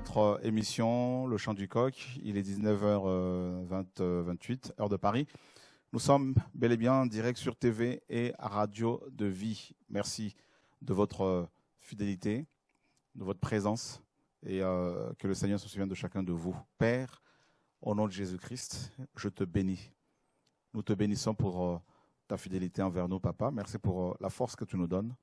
votre émission Le Chant du Coq. Il est 19h28, heure de Paris. Nous sommes bel et bien en direct sur TV et Radio de Vie. Merci de votre fidélité, de votre présence et que le Seigneur se souvienne de chacun de vous. Père, au nom de Jésus-Christ, je te bénis. Nous te bénissons pour ta fidélité envers nous, Papa. Merci pour la force que tu nous donnes.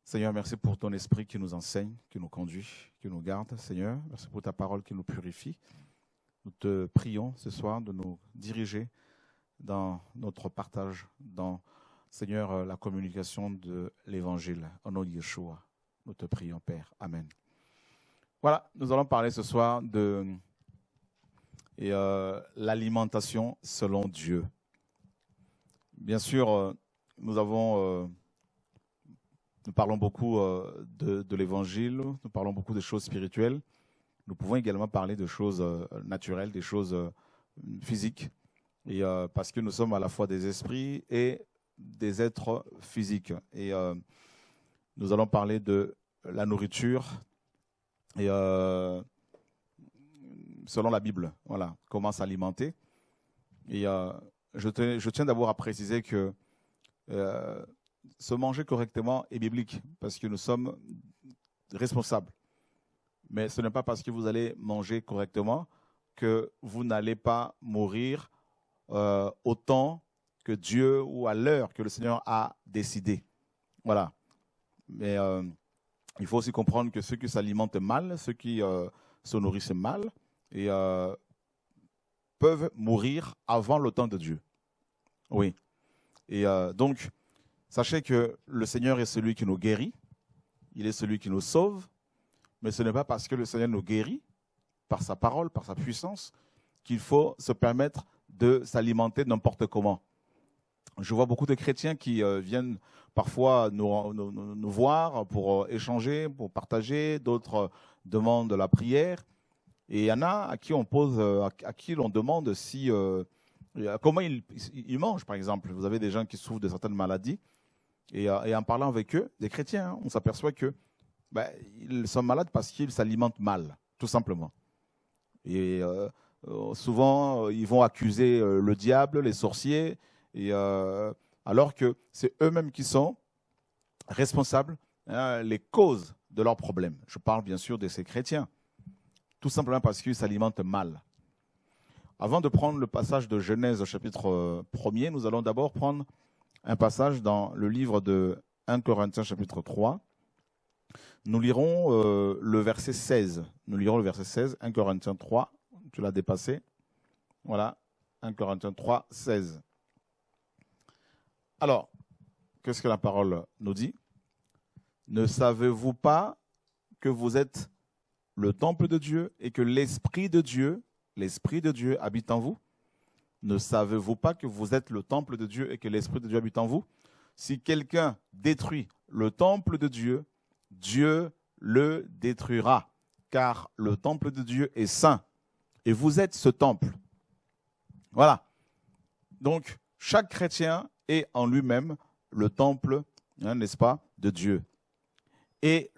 Seigneur, merci pour ton esprit qui nous enseigne, qui nous conduit, qui nous garde. Seigneur, merci pour ta parole qui nous purifie. Nous te prions ce soir de nous diriger dans notre partage, dans, Seigneur, la communication de l'Évangile. Au nom de Yeshua, nous te prions, Père. Amen. Voilà, nous allons parler ce soir de l'alimentation selon Dieu. Bien sûr, nous parlons beaucoup de l'Évangile, nous parlons beaucoup de choses spirituelles. Nous pouvons également parler de choses naturelles, des choses physiques, et, parce que nous sommes à la fois des esprits et des êtres physiques. Et nous allons parler de la nourriture, et selon la Bible, voilà, comment s'alimenter. Et je tiens d'abord à préciser que se manger correctement est biblique, parce que nous sommes responsables. Mais ce n'est pas parce que vous allez manger correctement que vous n'allez pas mourir au temps que Dieu ou à l'heure que le Seigneur a décidé. Voilà. Mais il faut aussi comprendre que ceux qui s'alimentent mal, ceux qui se nourrissent mal, et, peuvent mourir avant le temps de Dieu. Oui. Et donc, sachez que le Seigneur est celui qui nous guérit, il est celui qui nous sauve, mais ce n'est pas parce que le Seigneur nous guérit, par sa parole, par sa puissance, qu'il faut se permettre de s'alimenter n'importe comment. Je vois beaucoup de chrétiens qui viennent parfois nous voir pour échanger, pour partager, d'autres demandent de la prière, et il y en a à qui on pose, à qui l'on demande si, comment ils mangent, par exemple. Vous avez des gens qui souffrent de certaines maladies, et en parlant avec eux, des chrétiens, on s'aperçoit que ils sont malades parce qu'ils s'alimentent mal, tout simplement. Et souvent, ils vont accuser le diable, les sorciers, et, alors que c'est eux-mêmes qui sont responsables, les causes de leurs problèmes. Je parle bien sûr de ces chrétiens, tout simplement parce qu'ils s'alimentent mal. Avant de prendre le passage de Genèse chapitre 1er, nous allons d'abord prendre un passage dans le livre de 1 Corinthiens chapitre 3. Nous lirons le verset 16. Nous lirons le verset 16, 1 Corinthiens 3. Tu l'as dépassé. Voilà, 1 Corinthiens 3, 16. Alors, qu'est-ce que la parole nous dit? Ne savez-vous pas que vous êtes le temple de Dieu et que l'Esprit de Dieu habite en vous? Ne savez-vous pas que vous êtes le temple de Dieu et que l'Esprit de Dieu habite en vous? Si quelqu'un détruit le temple de Dieu, Dieu le détruira, car le temple de Dieu est saint, et vous êtes ce temple. Voilà. Donc, chaque chrétien est en lui-même le temple, n'est-ce pas, de Dieu. Et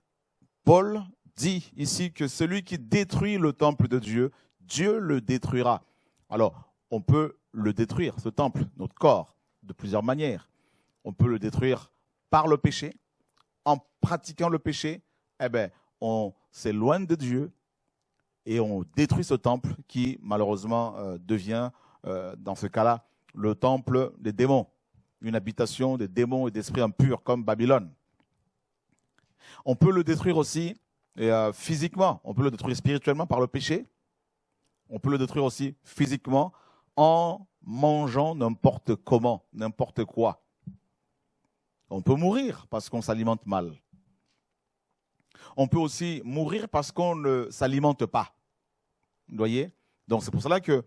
Paul dit ici que celui qui détruit le temple de Dieu, Dieu le détruira. Alors, on peut le détruire, ce temple, notre corps, de plusieurs manières. On peut le détruire par le péché. En pratiquant le péché, on s'éloigne de Dieu et on détruit ce temple qui, malheureusement, devient, dans ce cas-là, le temple des démons, une habitation des démons et d'esprits impurs comme Babylone. On peut le détruire aussi physiquement, on peut le détruire spirituellement par le péché. On peut le détruire aussi physiquement en mangeant n'importe comment, n'importe quoi. On peut mourir parce qu'on s'alimente mal. On peut aussi mourir parce qu'on ne s'alimente pas. Vous voyez? Donc c'est pour cela que,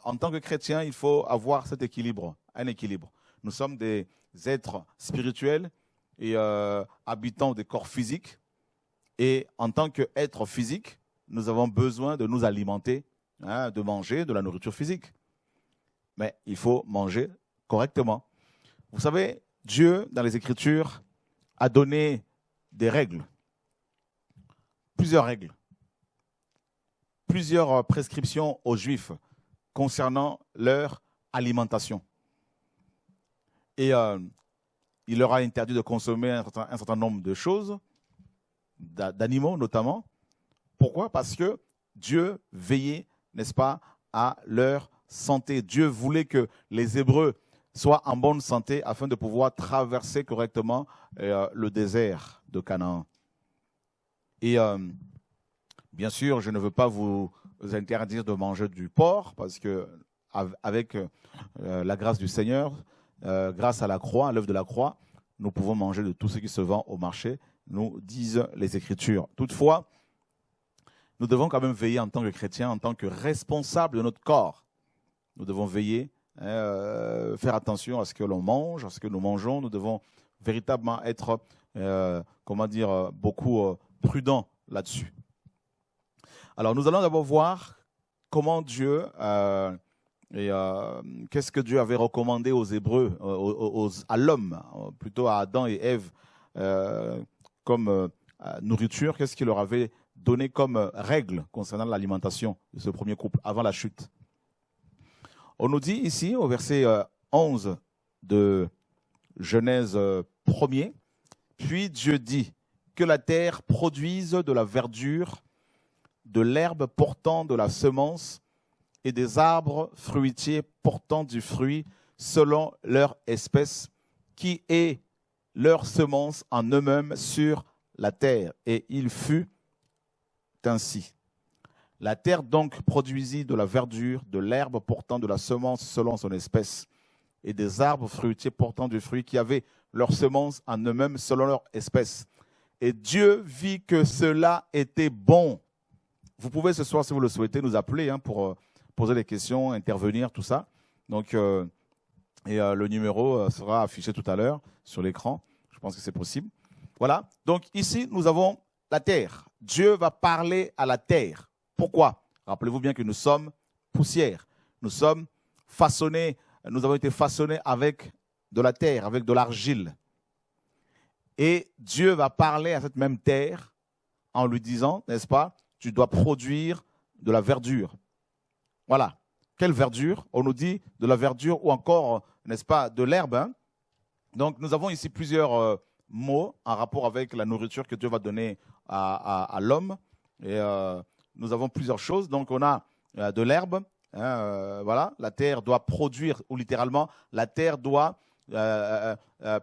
en tant que chrétien, il faut avoir cet équilibre, un équilibre. Nous sommes des êtres spirituels et habitants des corps physiques. Et en tant qu'êtres physiques, nous avons besoin de nous alimenter, de manger de la nourriture physique. Mais il faut manger correctement. Vous savez, Dieu, dans les Écritures, a donné des règles. plusieurs règles, plusieurs prescriptions aux Juifs concernant leur alimentation. Et il leur a interdit de consommer un certain nombre de choses, d'animaux notamment. Pourquoi? Parce que Dieu veillait, n'est-ce pas, à leur santé. Dieu voulait que les Hébreux soient en bonne santé afin de pouvoir traverser correctement le désert de Canaan. Et bien sûr, je ne veux pas vous interdire de manger du porc parce que avec la grâce du Seigneur, grâce à la croix, à l'œuvre de la croix, nous pouvons manger de tout ce qui se vend au marché, nous disent les Écritures. Toutefois, nous devons quand même veiller en tant que chrétiens, en tant que responsables de notre corps. Nous devons veiller, faire attention à ce que l'on mange, à ce que nous mangeons. Nous devons véritablement être, beaucoup prudents là-dessus. Alors, nous allons d'abord voir comment Dieu, qu'est-ce que Dieu avait recommandé aux Hébreux, à l'homme, plutôt à Adam et Ève, comme nourriture, qu'est-ce qu'il leur avait donné comme règle concernant l'alimentation de ce premier couple avant la chute. On nous dit ici, au verset 11 de Genèse 1er, « Puis Dieu dit que la terre produise de la verdure, de l'herbe portant de la semence et des arbres fruitiers portant du fruit selon leur espèce, qui est leur semence en eux-mêmes sur la terre. Et il fut ainsi. La terre donc produisit de la verdure, de l'herbe portant de la semence selon son espèce, et des arbres fruitiers portant du fruit qui avaient leur semence en eux-mêmes selon leur espèce. Et Dieu vit que cela était bon. » Vous pouvez ce soir, si vous le souhaitez, nous appeler pour poser des questions, intervenir, tout ça. Donc, le numéro sera affiché tout à l'heure sur l'écran. Je pense que c'est possible. Voilà. Donc ici, nous avons la terre. Dieu va parler à la terre. Pourquoi? Rappelez-vous bien que nous sommes poussière. Nous sommes façonnés, nous avons été façonnés avec de la terre, avec de l'argile. Et Dieu va parler à cette même terre en lui disant, n'est-ce pas, tu dois produire de la verdure. Voilà. Quelle verdure? On nous dit de la verdure ou encore, n'est-ce pas, de l'herbe. Donc nous avons ici plusieurs mots en rapport avec la nourriture que Dieu va donner à l'homme. Et nous avons plusieurs choses. Donc on a de l'herbe. Voilà, la terre doit produire, ou littéralement, la terre doit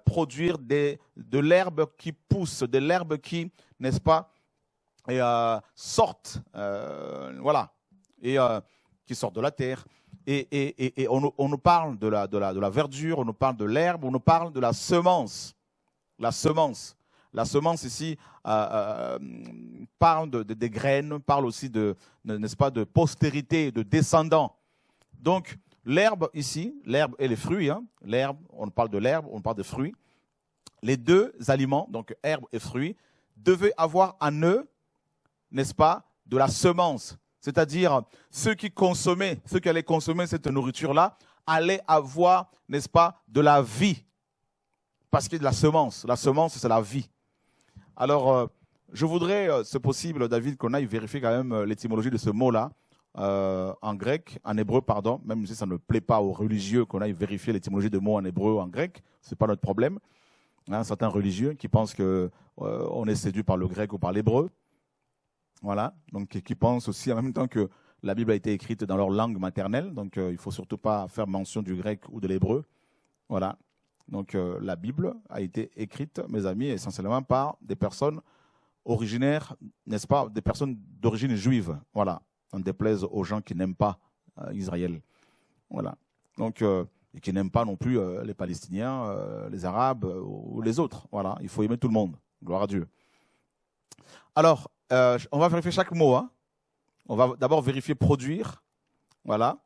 produire de l'herbe qui pousse, de l'herbe qui, n'est-ce pas, sortent, voilà, et qui sortent de la terre. Et on nous parle de la verdure, on nous parle de l'herbe, on nous parle de la semence. La semence. La semence ici parle des graines, parle aussi n'est-ce pas, de postérité, de descendants. Donc, l'herbe ici, l'herbe et les fruits, l'herbe, on parle de l'herbe, on parle des fruits. Les deux aliments, donc herbe et fruits, devaient avoir en eux, n'est-ce pas, de la semence. C'est-à-dire, ceux qui allaient consommer cette nourriture-là, allaient avoir, n'est-ce pas, de la vie. Parce qu'il y a de la semence. La semence, c'est la vie. Alors, je voudrais, c'est possible, David, qu'on aille vérifier quand même l'étymologie de ce mot-là, en grec, en hébreu, pardon, même si ça ne plaît pas aux religieux qu'on aille vérifier l'étymologie de mots en hébreu ou en grec, ce n'est pas notre problème. Certains religieux qui pensent qu'on est séduit par le grec ou par l'hébreu. Voilà, donc qui pensent aussi en même temps que la Bible a été écrite dans leur langue maternelle, donc il ne faut surtout pas faire mention du grec ou de l'hébreu. Voilà, donc la Bible a été écrite, mes amis, essentiellement par des personnes originaires, n'est-ce pas, des personnes d'origine juive. Voilà, on déplaise aux gens qui n'aiment pas Israël. Voilà, donc et qui n'aiment pas non plus les Palestiniens, les Arabes ou les autres. Voilà, il faut aimer tout le monde. Gloire à Dieu. Alors, on va vérifier chaque mot. On va d'abord vérifier produire. Voilà.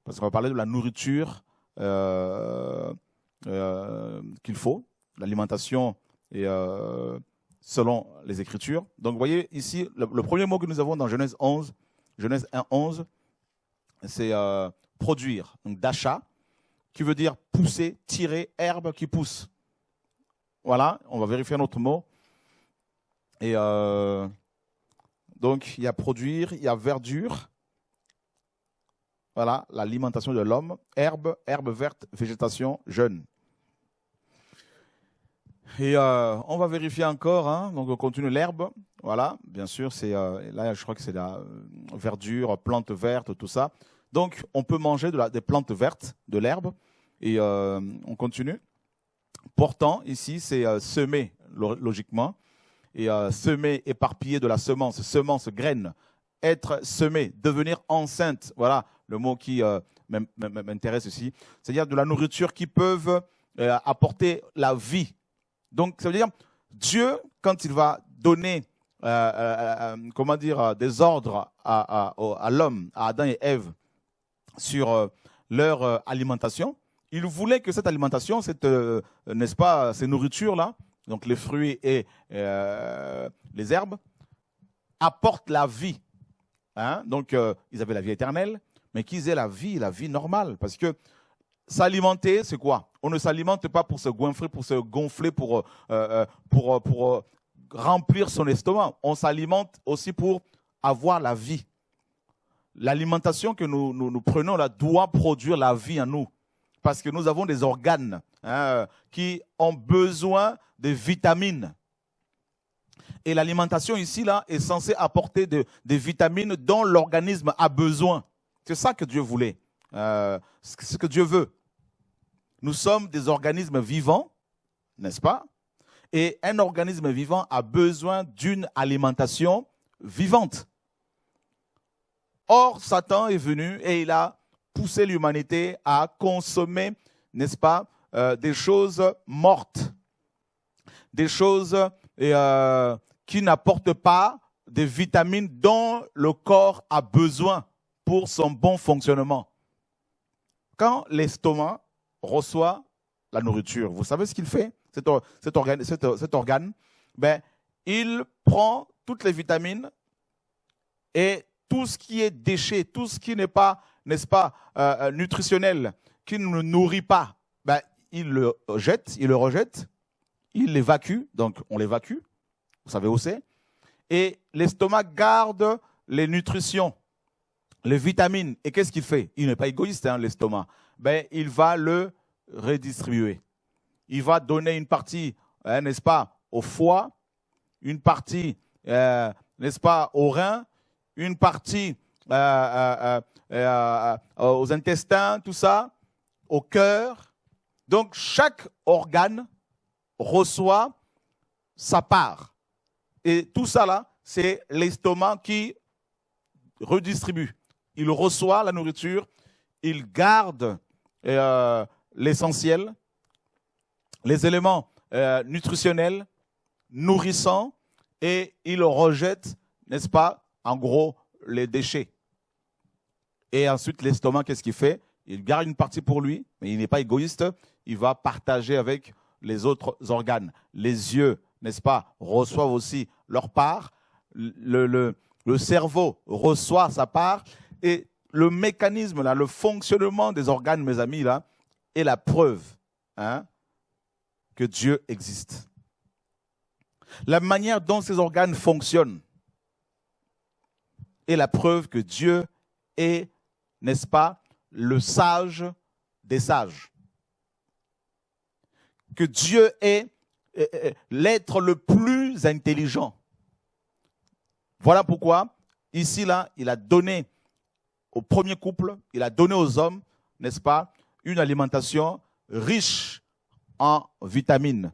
Parce qu'on va parler de la nourriture qu'il faut. L'alimentation et selon les Écritures. Donc, vous voyez ici, le premier mot que nous avons dans Genèse 11, Genèse 1:11, c'est produire. Donc, d'achat, qui veut dire pousser, tirer, herbe qui pousse. Voilà. On va vérifier un autre mot. Et Donc, il y a produire, il y a verdure. Voilà, l'alimentation de l'homme. Herbe verte, végétation, jeune. Et on va vérifier encore. Hein. Donc, on continue l'herbe. Voilà, bien sûr, c'est là, je crois que c'est la verdure, plantes vertes, tout ça. Donc, on peut manger des plantes vertes, de l'herbe. Et on continue. Portant, ici, c'est semer, logiquement. Et semer, éparpiller de la semence, graine. Être semé, devenir enceinte. Voilà le mot qui m'intéresse ici. C'est-à-dire de la nourriture qui peuvent apporter la vie. Donc, ça veut dire, Dieu, quand il va donner des ordres à l'homme, à Adam et Ève, sur leur alimentation, il voulait que cette alimentation, n'est-ce pas, ces nourritures-là, donc les fruits et les herbes, apportent la vie. Hein? Donc, ils avaient la vie éternelle, mais qu'ils aient la vie normale. Parce que s'alimenter, c'est quoi? On ne s'alimente pas pour se gonfler, pour remplir son estomac. On s'alimente aussi pour avoir la vie. L'alimentation que nous prenons là doit produire la vie en nous. Parce que nous avons des organes qui ont besoin de vitamines. Et l'alimentation ici là est censée apporter des vitamines dont l'organisme a besoin. C'est ça que Dieu voulait. C'est ce que Dieu veut. Nous sommes des organismes vivants, n'est-ce pas? Et un organisme vivant a besoin d'une alimentation vivante. Or, Satan est venu et il a poussé l'humanité à consommer, n'est-ce pas, des choses mortes, des choses qui n'apportent pas des vitamines dont le corps a besoin pour son bon fonctionnement. Quand l'estomac reçoit la nourriture, vous savez ce qu'il fait, cet organe, ben, il prend toutes les vitamines et tout ce qui est déchet, tout ce qui n'est pas, n'est-ce pas, nutritionnel, qui ne nous nourrit pas, ben, il le rejette, il l'évacue, donc on l'évacue, vous savez où c'est, et l'estomac garde les nutritions, les vitamines. Et qu'est-ce qu'il fait? Il n'est pas égoïste, hein, l'estomac. Ben, il va le redistribuer. Il va donner une partie, n'est-ce pas, au foie, une partie, n'est-ce pas, aux reins, une partie aux intestins, tout ça, au cœur. Donc, chaque organe reçoit sa part. Et tout ça là, c'est l'estomac qui redistribue. Il reçoit la nourriture, il garde l'essentiel, les éléments nutritionnels, nourrissants, et il rejette, n'est-ce pas, en gros, les déchets. Et ensuite, l'estomac, qu'est-ce qu'il fait? Il garde une partie pour lui, mais il n'est pas égoïste, il va partager avec les autres organes. Les yeux, n'est-ce pas, reçoivent aussi leur part, le cerveau reçoit sa part, et le mécanisme, là, le fonctionnement des organes, mes amis, là, est la preuve que Dieu existe. La manière dont ces organes fonctionnent est la preuve que Dieu est, n'est-ce pas, le sage des sages. Que Dieu est l'être le plus intelligent. Voilà pourquoi, ici, là, il a donné au premier couple, il a donné aux hommes, n'est-ce pas, une alimentation riche en vitamines.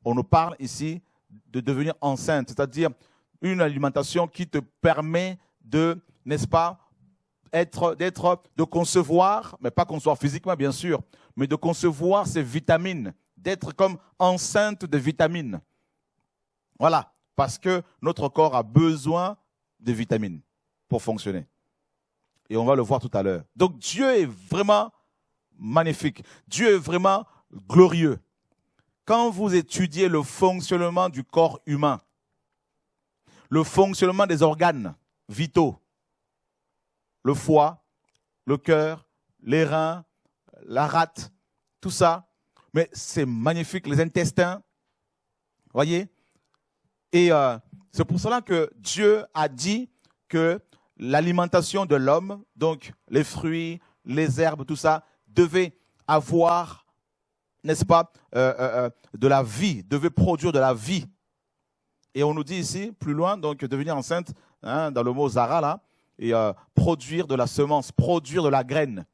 On nous parle ici de devenir enceinte, c'est-à-dire une alimentation qui te permet de, n'est-ce pas, de concevoir, mais pas concevoir physiquement bien sûr, mais de concevoir ces vitamines, d'être comme enceinte de vitamines. Voilà, parce que notre corps a besoin de vitamines pour fonctionner. Et on va le voir tout à l'heure. Donc Dieu est vraiment magnifique. Dieu est vraiment glorieux. Quand vous étudiez le fonctionnement du corps humain, le fonctionnement des organes vitaux, le foie, le cœur, les reins, la rate, tout ça, mais c'est magnifique, les intestins, voyez. Et C'est pour cela que Dieu a dit que l'alimentation de l'homme, donc les fruits, les herbes, tout ça, devait avoir, n'est-ce pas, de la vie, devait produire de la vie. Et on nous dit ici, plus loin, donc devenir enceinte, hein, dans le mot Zara, là, et produire de la semence, produire de la graine.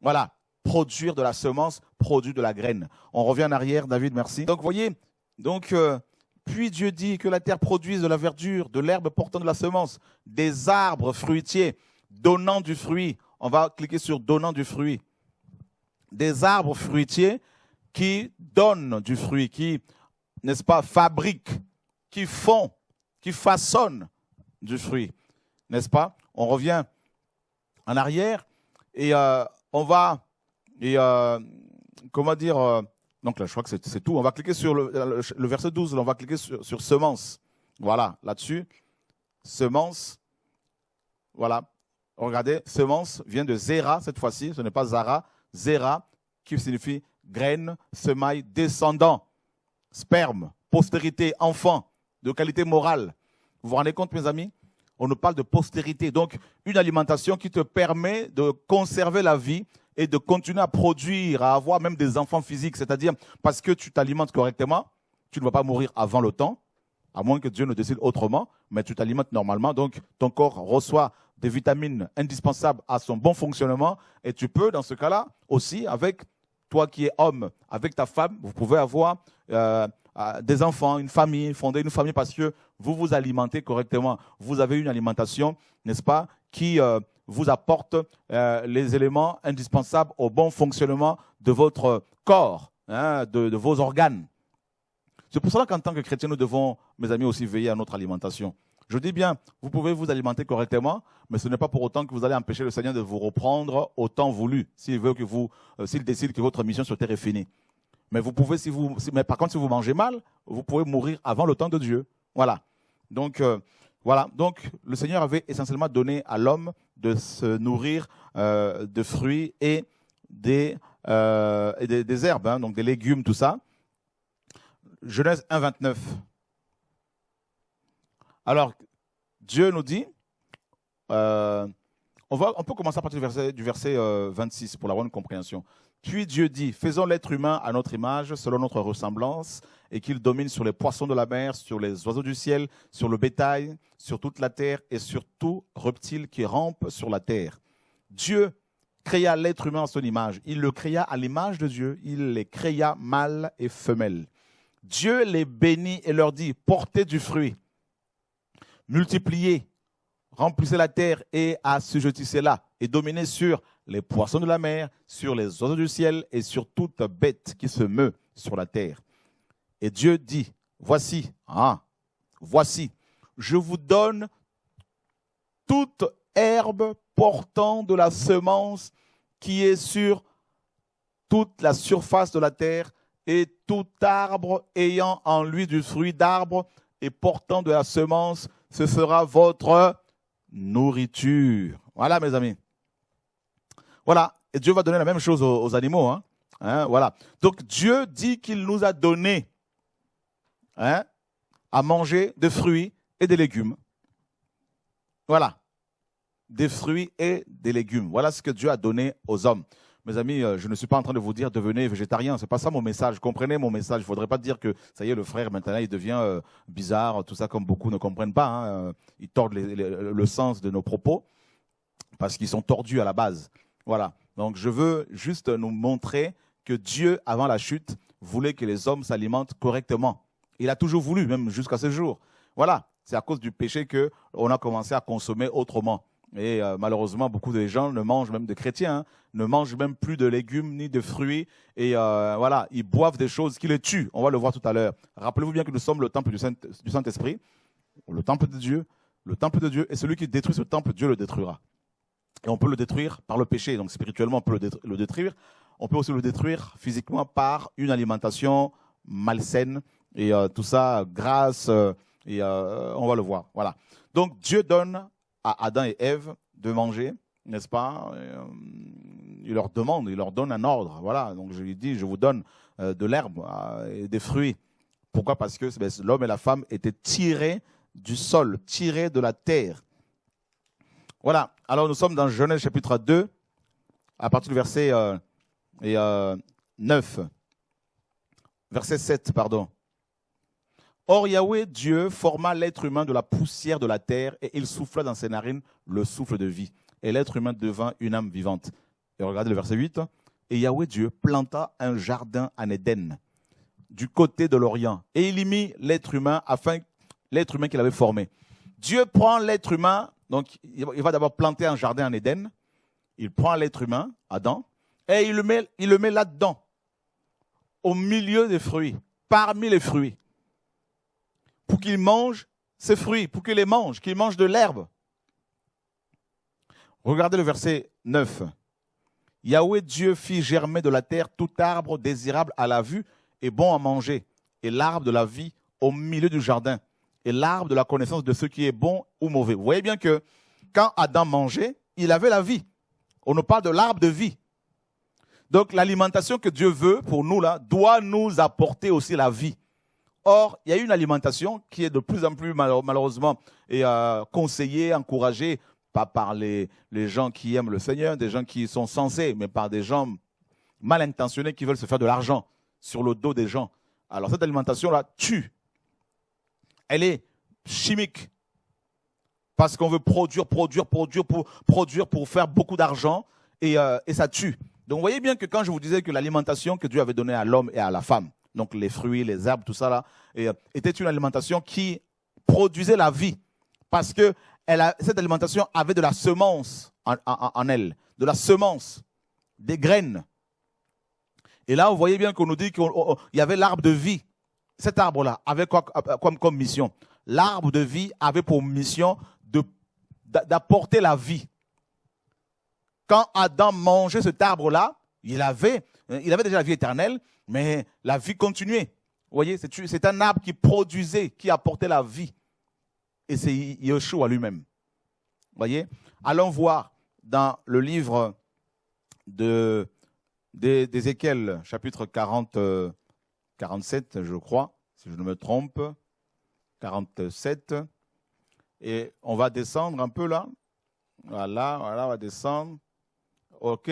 Voilà, produire de la semence, produire de la graine. On revient en arrière, David, merci. Donc, vous voyez, donc, puis Dieu dit que la terre produise de la verdure, de l'herbe portant de la semence, des arbres fruitiers donnant du fruit. On va cliquer sur donnant du fruit. Des arbres fruitiers qui donnent du fruit, qui, n'est-ce pas, fabriquent, qui font, qui façonnent du fruit. N'est-ce pas? On revient en arrière et on va, et comment dire, donc là je crois que c'est tout. On va cliquer sur le verset 12, là, on va cliquer sur semence. Voilà, là-dessus, semence, voilà. Regardez, semence vient de Zéra cette fois-ci, ce n'est pas Zara, Zéra, qui signifie graine, semaille, descendant, sperme, postérité, enfant, de qualité morale. Vous vous rendez compte, mes amis? On nous parle de postérité, donc une alimentation qui te permet de conserver la vie et de continuer à produire, à avoir même des enfants physiques, c'est-à-dire parce que tu t'alimentes correctement, tu ne vas pas mourir avant le temps, à moins que Dieu ne décide autrement, mais tu t'alimentes normalement, donc ton corps reçoit des vitamines indispensables à son bon fonctionnement et tu peux, dans ce cas-là, aussi, avec toi qui es homme, avec ta femme, vous pouvez avoir des enfants, une famille, fonder une famille parce que vous vous alimentez correctement. Vous avez une alimentation, n'est-ce pas, qui vous apporte les éléments indispensables au bon fonctionnement de votre corps, hein, de vos organes. C'est pour cela qu'en tant que chrétiens, nous devons, mes amis, aussi veiller à notre alimentation. Je dis bien, vous pouvez vous alimenter correctement, mais ce n'est pas pour autant que vous allez empêcher le Seigneur de vous reprendre au temps voulu, s'il décide que votre mission sur terre est finie. Mais vous pouvez, mais par contre, si vous mangez mal, vous pouvez mourir avant le temps de Dieu. Voilà. Donc, voilà. Donc, le Seigneur avait essentiellement donné à l'homme de se nourrir de fruits et des herbes, hein, donc des légumes, tout ça. Genèse 1, 29. Alors, Dieu nous dit, on peut commencer à partir du verset 26 pour la bonne compréhension. Puis Dieu dit, faisons l'être humain à notre image, selon notre ressemblance, et qu'il domine sur les poissons de la mer, sur les oiseaux du ciel, sur le bétail, sur toute la terre et sur tout reptile qui rampe sur la terre. Dieu créa l'être humain à son image. Il le créa à l'image de Dieu. Il les créa mâles et femelles. Dieu les bénit et leur dit, portez du fruit, multipliez, remplissez la terre et assujettissez-la, et dominez sur les poissons de la mer, sur les oiseaux du ciel et sur toute bête qui se meut sur la terre. Et Dieu dit, voici, je vous donne toute herbe portant de la semence qui est sur toute la surface de la terre, et tout arbre ayant en lui du fruit d'arbre et portant de la semence, ce sera votre nourriture. Voilà, mes amis. Voilà. Et Dieu va donner la même chose aux animaux. Hein, voilà. Donc, Dieu dit qu'il nous a donné à manger des fruits et des légumes. Voilà. Des fruits et des légumes. Voilà ce que Dieu a donné aux hommes. Mes amis, je ne suis pas en train de vous dire devenez végétarien. Ce n'est pas ça mon message. Comprenez mon message. Il ne faudrait pas dire que ça y est, le frère, maintenant, il devient bizarre, tout ça, comme beaucoup ne comprennent pas. Hein. Ils tordent le sens de nos propos parce qu'ils sont tordus à la base. Voilà. Donc, je veux juste nous montrer que Dieu, avant la chute, voulait que les hommes s'alimentent correctement. Il a toujours voulu, même jusqu'à ce jour. Voilà. C'est à cause du péché qu'on a commencé à consommer autrement. Et malheureusement, beaucoup de gens ne mangent, même de chrétiens, ne mangent même plus de légumes ni de fruits. Et voilà, ils boivent des choses qui les tuent. On va le voir tout à l'heure. Rappelez-vous bien que nous sommes le temple du Saint-Esprit, le temple de Dieu. Le temple de Dieu, et celui qui détruit ce temple, Dieu le détruira. Et on peut le détruire par le péché. Donc spirituellement, on peut le détruire. On peut aussi le détruire physiquement par une alimentation malsaine. Et tout ça, grasse, on va le voir. Voilà. Donc Dieu donne à Adam et Ève de manger, n'est-ce pas? Il leur donne un ordre. Voilà. Donc je lui dis, je vous donne de l'herbe et des fruits. Pourquoi? Parce que l'homme et la femme étaient tirés du sol, tirés de la terre. Voilà, alors nous sommes dans Genèse chapitre 2, à partir du verset 9. Verset 7, pardon. Or Yahweh, Dieu, forma l'être humain de la poussière de la terre et il souffla dans ses narines le souffle de vie. Et l'être humain devint une âme vivante. Et regardez le verset 8. Et Yahweh, Dieu, planta un jardin en Éden, du côté de l'Orient. Et il y mit l'être humain, l'être humain qu'il avait formé. Dieu prend l'être humain, donc il va d'abord planter un jardin en Éden. Il prend l'être humain, Adam, et il le met là-dedans, au milieu des fruits, parmi les fruits, pour qu'il mange ses fruits, pour qu'il les mange, qu'il mange de l'herbe. Regardez le verset 9. Yahweh Dieu fit germer de la terre tout arbre désirable à la vue et bon à manger, et l'arbre de la vie au milieu du jardin, et l'arbre de la connaissance de ce qui est bon ou mauvais. Vous voyez bien que quand Adam mangeait, il avait la vie. On nous parle de l'arbre de vie. Donc l'alimentation que Dieu veut pour nous là doit nous apporter aussi la vie. Or, il y a une alimentation qui est de plus en plus malheureusement conseillée, encouragée, pas par les gens qui aiment le Seigneur, des gens qui sont censés, mais par des gens mal intentionnés qui veulent se faire de l'argent sur le dos des gens. Alors cette alimentation-là tue. Elle est chimique. Parce qu'on veut produire pour faire beaucoup d'argent et ça tue. Donc vous voyez bien que quand je vous disais que l'alimentation que Dieu avait donnée à l'homme et à la femme, donc les fruits, les herbes, tout ça là, était une alimentation qui produisait la vie. Parce que cette alimentation avait de la semence en elle, de la semence, des graines. Et là, vous voyez bien qu'on nous dit qu'il y avait l'arbre de vie. Cet arbre-là avait quoi comme mission? L'arbre de vie avait pour mission d'apporter la vie. Quand Adam mangeait cet arbre-là, il avait déjà la vie éternelle, mais la vie continuait. Vous voyez, c'est un arbre qui produisait, qui apportait la vie. Et c'est Yeshua lui-même. Vous voyez? Allons voir dans le livre d'Ézéchiel, chapitre 47, je crois, si je ne me trompe. 47. Et on va descendre un peu là. Voilà, on va descendre. OK.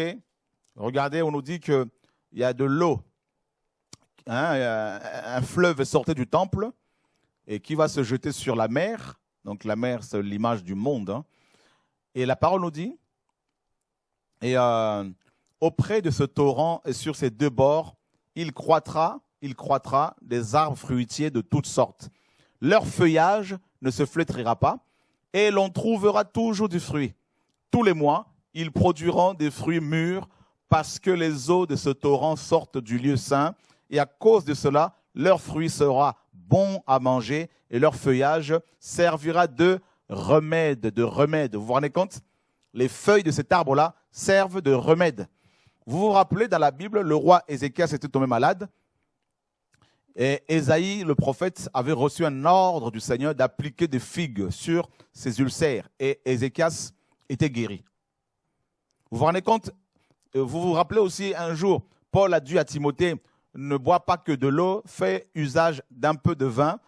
Regardez, on nous dit qu'il y a de l'eau. Un fleuve sortait du temple et qui va se jeter sur la mer. Donc la mer, c'est l'image du monde. Hein. Et la parole nous dit, et auprès de ce torrent et sur ses deux bords, il croîtra des arbres fruitiers de toutes sortes. Leur feuillage ne se flétrira pas et l'on trouvera toujours du fruit. Tous les mois, ils produiront des fruits mûrs parce que les eaux de ce torrent sortent du lieu saint et à cause de cela, leur fruit sera bon à manger et leur feuillage servira de remède. Vous vous rendez compte? Les feuilles de cet arbre-là servent de remède. Vous vous rappelez, dans la Bible, le roi Ézéchias était tombé malade et Ésaïe, le prophète, avait reçu un ordre du Seigneur d'appliquer des figues sur ses ulcères et Ézéchias était guéri. Vous vous rendez compte? Vous vous rappelez aussi un jour, Paul a dit à Timothée, ne bois pas que de l'eau, fais usage d'un peu de vin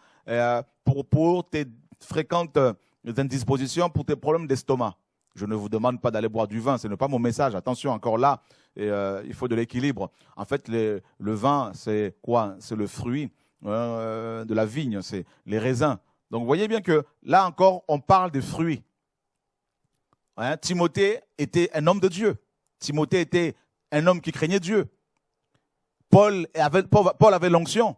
pour tes fréquentes indispositions, pour tes problèmes d'estomac. Je ne vous demande pas d'aller boire du vin, ce n'est pas mon message. Attention, encore là, il faut de l'équilibre. En fait, le vin, c'est quoi? C'est le fruit de la vigne, c'est les raisins. Donc, vous voyez bien que là encore, on parle des fruits. Hein? Timothée était un homme de Dieu. Timothée était un homme qui craignait Dieu. Paul avait l'onction.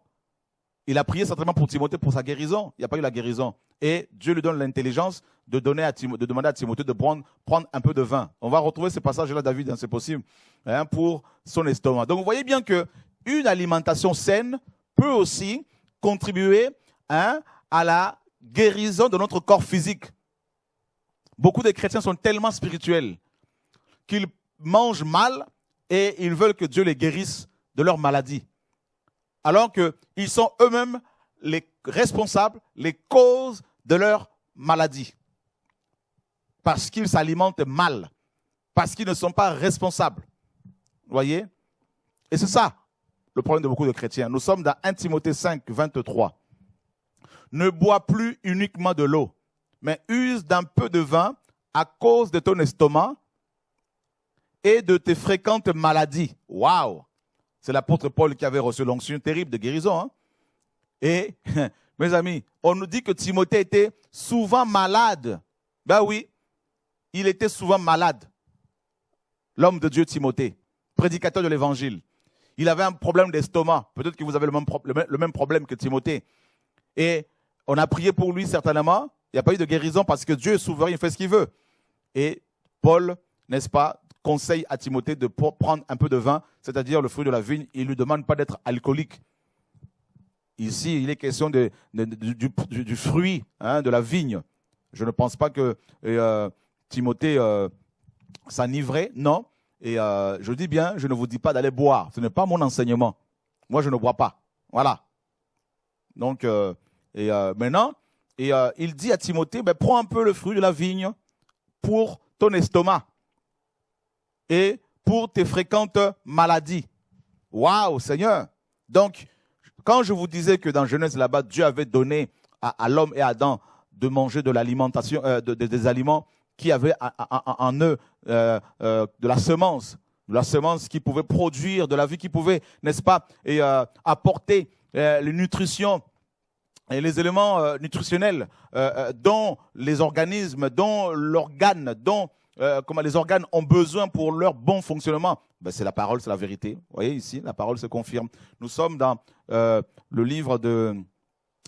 Il a prié certainement pour Timothée pour sa guérison. Il n'y a pas eu la guérison. Et Dieu lui donne l'intelligence de demander à Timothée de prendre un peu de vin. On va retrouver ce passage-là, David, hein, c'est possible, hein, pour son estomac. Donc vous voyez bien qu'une alimentation saine peut aussi contribuer à la guérison de notre corps physique. Beaucoup de chrétiens sont tellement spirituels qu'ils mangent mal et ils veulent que Dieu les guérisse de leur maladie. Alors qu'ils sont eux-mêmes les responsables, les causes de leur maladie. Parce qu'ils s'alimentent mal. Parce qu'ils ne sont pas responsables. Vous voyez? Et c'est ça le problème de beaucoup de chrétiens. Nous sommes dans 1 Timothée 5, 23. ne bois plus uniquement de l'eau, mais use d'un peu de vin à cause de ton estomac et de tes fréquentes maladies. Waouh! C'est l'apôtre Paul qui avait reçu l'onction terrible de guérison. Hein? Et, mes amis, on nous dit que Timothée était souvent malade. Ben oui, il était souvent malade. L'homme de Dieu Timothée, prédicateur de l'évangile. Il avait un problème d'estomac. Peut-être que vous avez le même problème que Timothée. Et on a prié pour lui certainement. Il n'y a pas eu de guérison parce que Dieu est souverain, il fait ce qu'il veut. Et Paul, n'est-ce pas, conseille à Timothée de prendre un peu de vin, c'est-à-dire le fruit de la vigne. Il ne lui demande pas d'être alcoolique. Ici, il est question du fruit, hein, de la vigne. Je ne pense pas que Timothée s'enivrait, non. Et je dis bien, je ne vous dis pas d'aller boire. Ce n'est pas mon enseignement. Moi, je ne bois pas. Voilà. Donc, maintenant, il dit à Timothée, prends un peu le fruit de la vigne pour ton estomac et pour tes fréquentes maladies. Waouh, Seigneur! Donc, quand je vous disais que dans Genèse là-bas, Dieu avait donné à l'homme et à Adam de manger de l'alimentation, des aliments qui avaient en eux de la semence qui pouvait produire de la vie, qui pouvait, n'est-ce pas, apporter les nutritions et les éléments nutritionnels dont les organismes, dont l'organe, dont comment les organes ont besoin pour leur bon fonctionnement. C'est la parole, c'est la vérité. Vous voyez ici, la parole se confirme. Nous sommes dans le livre de...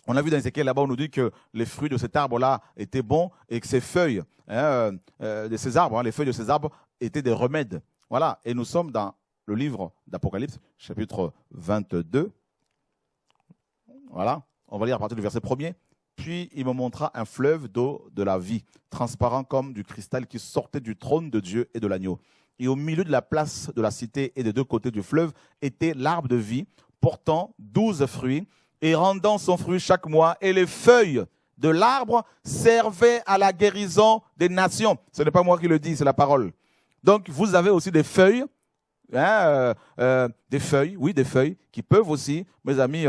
On a vu dans Ézéchiel, là-bas, on nous dit que les fruits de cet arbre-là étaient bons et que ces feuilles de ces arbres, les feuilles de ces arbres étaient des remèdes. Voilà, et nous sommes dans le livre d'Apocalypse, chapitre 22. Voilà, on va lire à partir du verset 1er. Puis il me montra un fleuve d'eau de la vie, transparent comme du cristal qui sortait du trône de Dieu et de l'agneau. Et au milieu de la place de la cité et des deux côtés du fleuve était l'arbre de vie, portant 12 fruits et rendant son fruit chaque mois. Et les feuilles de l'arbre servaient à la guérison des nations. Ce n'est pas moi qui le dis, c'est la parole. Donc vous avez aussi des feuilles, des feuilles qui peuvent aussi, mes amis,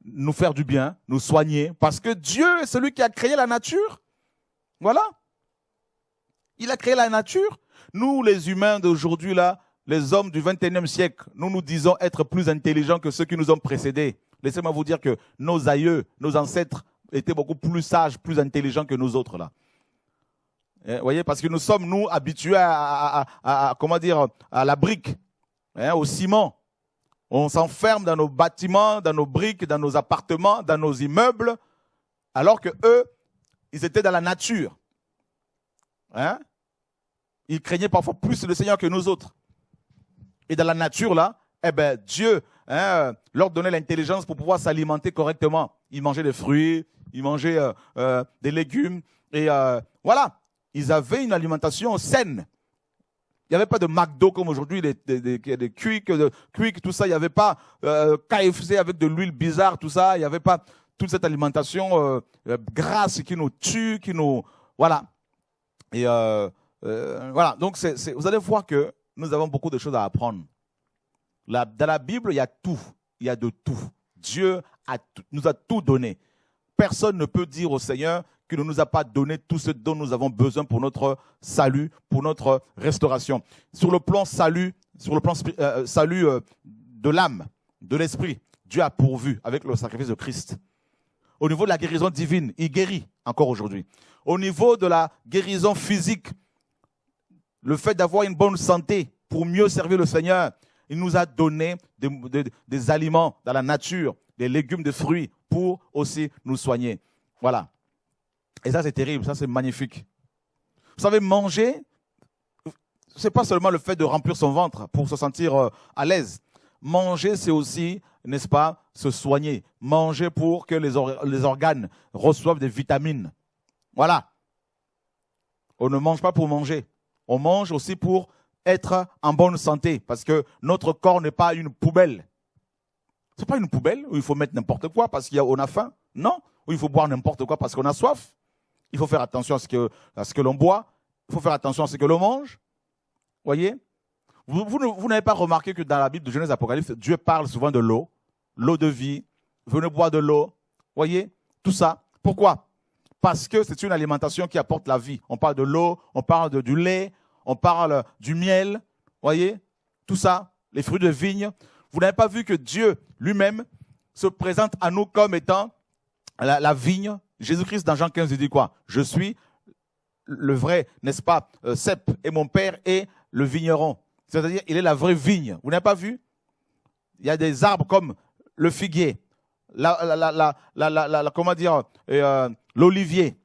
nous faire du bien, nous soigner, parce que Dieu est celui qui a créé la nature. Voilà. Il a créé la nature. Nous, les humains d'aujourd'hui, là, les hommes du 21e siècle, nous nous disons être plus intelligents que ceux qui nous ont précédés. Laissez-moi vous dire que nos aïeux, nos ancêtres étaient beaucoup plus sages, plus intelligents que nous autres, là. Vous voyez, parce que nous sommes, nous, habitués à la brique, au ciment. On s'enferme dans nos bâtiments, dans nos briques, dans nos appartements, dans nos immeubles, alors que eux, ils étaient dans la nature. Ils craignaient parfois plus le Seigneur que nous autres. Et dans la nature, là, Dieu leur donnait l'intelligence pour pouvoir s'alimenter correctement. Ils mangeaient des fruits, ils mangeaient des légumes, et voilà. Ils avaient une alimentation saine. Il n'y avait pas de McDo comme aujourd'hui, des Quick, tout ça. Il n'y avait pas KFC avec de l'huile bizarre, tout ça. Il n'y avait pas toute cette alimentation grasse qui nous tue, qui nous... Voilà. Et voilà. Donc, vous allez voir que nous avons beaucoup de choses à apprendre. Dans la Bible, il y a tout. Il y a de tout. Dieu nous a tout donné. Personne ne peut dire au Seigneur qu'il ne nous a pas donné tout ce dont nous avons besoin pour notre salut, pour notre restauration. Sur le plan salut, salut de l'âme, de l'esprit, Dieu a pourvu avec le sacrifice de Christ. Au niveau de la guérison divine, il guérit encore aujourd'hui. Au niveau de la guérison physique, le fait d'avoir une bonne santé pour mieux servir le Seigneur, il nous a donné des aliments dans la nature, des légumes, des fruits pour aussi nous soigner. Voilà. Et ça, c'est terrible, ça, c'est magnifique. Vous savez, manger, ce n'est pas seulement le fait de remplir son ventre pour se sentir à l'aise. Manger, c'est aussi, n'est-ce pas, se soigner. Manger pour que les organes reçoivent des vitamines. Voilà. On ne mange pas pour manger. On mange aussi pour être en bonne santé, parce que notre corps n'est pas une poubelle. Ce n'est pas une poubelle où il faut mettre n'importe quoi parce qu'on a faim. Non, où il faut boire n'importe quoi parce qu'on a soif. Il faut faire attention à ce que l'on boit. Il faut faire attention à ce que l'on mange. Voyez, vous n'avez pas remarqué que dans la Bible de Genèse et Apocalypse, Dieu parle souvent de l'eau de vie. Venez boire de l'eau. Voyez, tout ça. Pourquoi? Parce que c'est une alimentation qui apporte la vie. On parle de l'eau, on parle du lait, on parle du miel, voyez, tout ça, les fruits de vigne. Vous n'avez pas vu que Dieu lui-même se présente à nous comme étant la vigne. Jésus-Christ, dans Jean 15, il dit quoi? Je suis le vrai, n'est-ce pas, cep, et mon père est le vigneron. C'est-à-dire, il est la vraie vigne. Vous n'avez pas vu? Il y a des arbres comme le figuier, comment dire, l'olivier,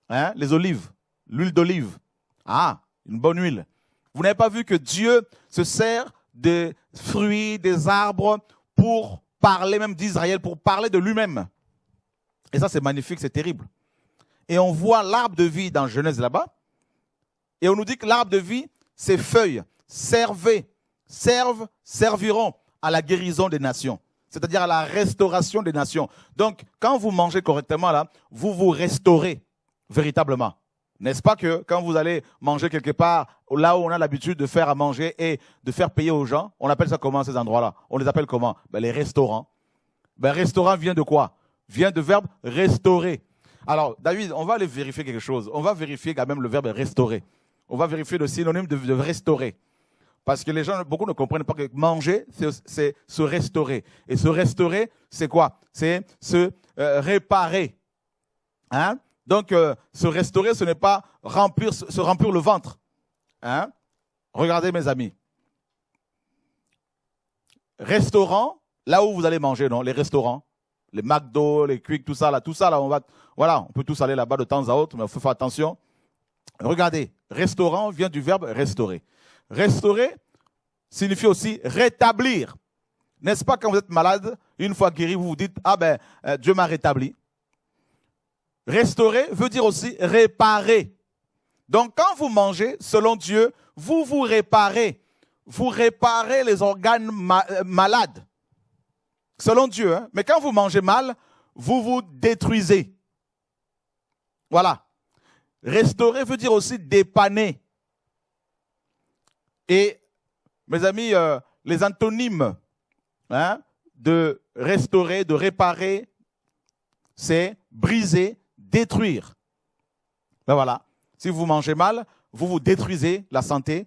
hein, les olives, l'huile d'olive. Ah, une bonne huile. Vous n'avez pas vu que Dieu se sert des fruits, des arbres pour parler même d'Israël, pour parler de lui-même. Et ça, c'est magnifique, c'est terrible. Et on voit l'arbre de vie dans Genèse là-bas. Et on nous dit que l'arbre de vie, ses feuilles serviront à la guérison des nations. C'est-à-dire à la restauration des nations. Donc, quand vous mangez correctement, là, vous vous restaurez véritablement. N'est-ce pas que quand vous allez manger quelque part, là où on a l'habitude de faire à manger et de faire payer aux gens, on appelle ça comment ces endroits-là? On les appelle comment? Les restaurants. Restaurant vient de quoi? Vient du verbe restaurer. Alors, David, on va aller vérifier quelque chose. On va vérifier quand même le verbe restaurer. On va vérifier le synonyme de restaurer. Parce que les gens, beaucoup ne comprennent pas que manger, c'est se restaurer. Et se restaurer, c'est quoi? C'est se réparer. Hein? Donc, se restaurer, ce n'est pas se remplir le ventre. Hein? Regardez, mes amis. Restaurant, là où vous allez manger, non? Les restaurants, les McDo, les Quick, tout ça, là, on peut tous aller là-bas de temps à autre, mais il faut faire attention. Regardez, restaurant vient du verbe restaurer. Restaurer signifie aussi rétablir. N'est-ce pas quand vous êtes malade, une fois guéri, vous vous dites, Dieu m'a rétabli. Restaurer veut dire aussi réparer. Donc quand vous mangez, selon Dieu, vous vous réparez. Vous réparez les organes malades. Selon Dieu, hein? Mais quand vous mangez mal, vous vous détruisez. Voilà. Restaurer veut dire aussi dépanner. Et, mes amis, les antonymes de restaurer, de réparer, c'est briser, détruire. Voilà. Si vous mangez mal, vous vous détruisez la santé.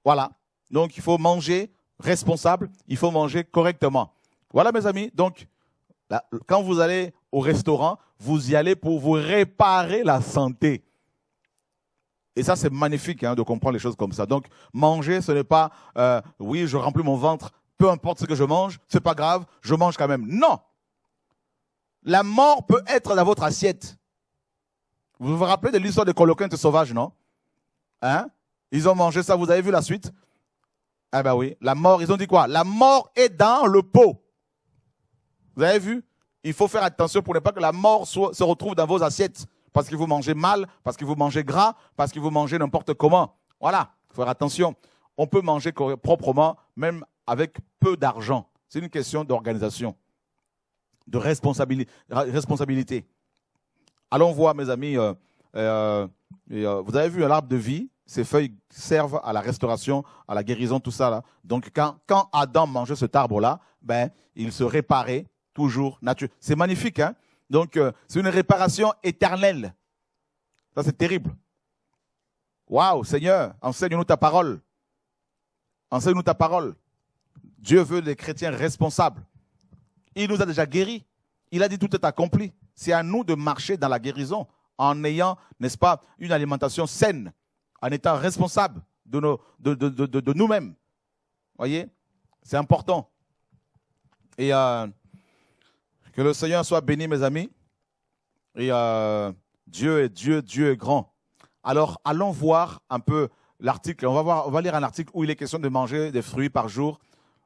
Voilà. Donc, il faut manger responsable, il faut manger correctement. Voilà, mes amis. Donc, là, quand vous allez au restaurant, vous y allez pour vous réparer la santé. Et ça, c'est magnifique de comprendre les choses comme ça. Donc, manger, ce n'est pas, oui, je remplis mon ventre, peu importe ce que je mange, c'est pas grave, je mange quand même. Non. La mort peut être dans votre assiette. Vous vous rappelez de l'histoire des coloquintes sauvages, non? Hein? Ils ont mangé ça, vous avez vu la suite? Ah ben oui, la mort, ils ont dit quoi? La mort est dans le pot. Vous avez vu? Il faut faire attention pour ne pas que la mort se retrouve dans vos assiettes. Parce que vous mangez mal, parce que vous mangez gras, parce que vous mangez n'importe comment. Voilà, il faut faire attention. On peut manger proprement, même avec peu d'argent. C'est une question d'organisation, de responsabilité. Allons voir, mes amis, vous avez vu l'arbre de vie, ses feuilles servent à la restauration, à la guérison, tout ça là. Donc quand Adam mangeait cet arbre-là, il se réparait toujours naturel. C'est magnifique, hein? Donc, c'est une réparation éternelle. Ça, c'est terrible. Waouh, Seigneur, enseigne-nous ta parole. Enseigne-nous ta parole. Dieu veut des chrétiens responsables. Il nous a déjà guéris. Il a dit tout est accompli. C'est à nous de marcher dans la guérison en ayant, n'est-ce pas, une alimentation saine, en étant responsable de nous-mêmes. Voyez, c'est important. Et que le Seigneur soit béni, mes amis. Et Dieu est grand. Alors, allons voir un peu l'article. On va lire un article où il est question de manger des fruits par jour.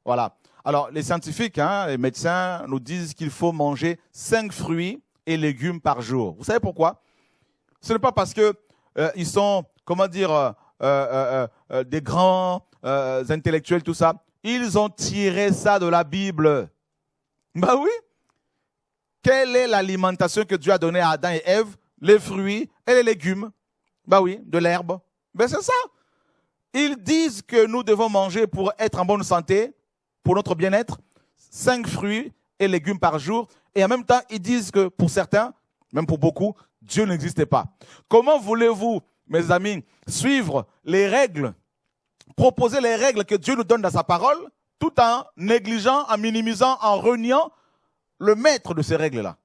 Voilà. Alors, les scientifiques, les médecins nous disent qu'il faut manger 5 fruits et légumes par jour. Vous savez pourquoi? Ce n'est pas parce que ils sont, des grands intellectuels, tout ça. Ils ont tiré ça de la Bible. Bah oui. Quelle est l'alimentation que Dieu a donnée à Adam et Ève? Les fruits et les légumes. Bah oui, de l'herbe. Ben c'est ça. Ils disent que nous devons manger pour être en bonne santé, pour notre bien-être, 5 fruits et légumes par jour. Et en même temps, ils disent que pour certains, Même pour beaucoup, Dieu n'existait pas. Comment voulez-vous, mes amis, suivre les règles, proposer les règles que Dieu nous donne dans sa parole, tout en négligeant, en minimisant, en reniant le maître de ces règles-là?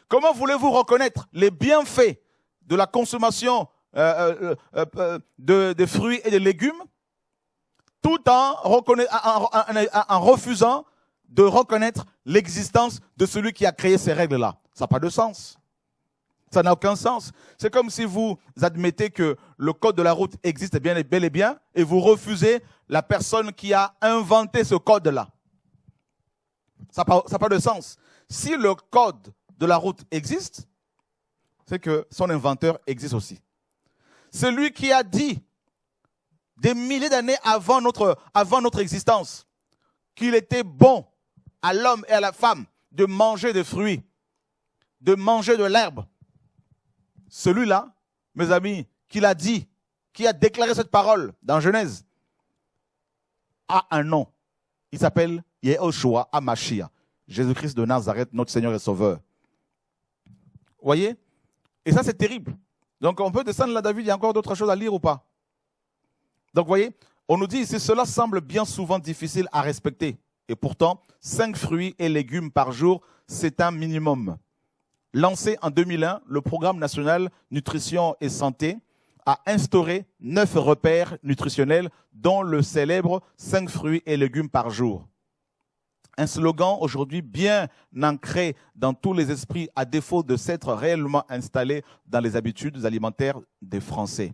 Comment voulez-vous reconnaître les bienfaits de la consommation de fruits et de légumes, tout en refusant de reconnaître l'existence de celui qui a créé ces règles-là? Ça n'a pas de sens. Ça n'a aucun sens. C'est comme si vous admettez que le code de la route existe bel et bien, et vous refusez la personne qui a inventé ce code-là. Ça n'a pas de sens. Si le code de la route existe, c'est que son inventeur existe aussi. Celui qui a dit, des milliers d'années avant notre existence, qu'il était bon à l'homme et à la femme de manger des fruits, de manger de l'herbe. Celui-là, mes amis, qui l'a dit, qui a déclaré cette parole dans Genèse, a un nom. Il s'appelle Yehoshua HaMashiach, Jésus-Christ de Nazareth, notre Seigneur et Sauveur. Voyez? Et ça, c'est terrible. Donc, on peut descendre là, David, il y a encore d'autres choses à lire ou pas? Donc, voyez, on nous dit ici, cela semble bien souvent difficile à respecter. Et pourtant, 5 fruits et légumes par jour, c'est un minimum. Lancé en 2001, le Programme national nutrition et santé a instauré 9 repères nutritionnels, dont le célèbre 5 fruits et légumes par jour. Un slogan aujourd'hui bien ancré dans tous les esprits, à défaut de s'être réellement installé dans les habitudes alimentaires des Français.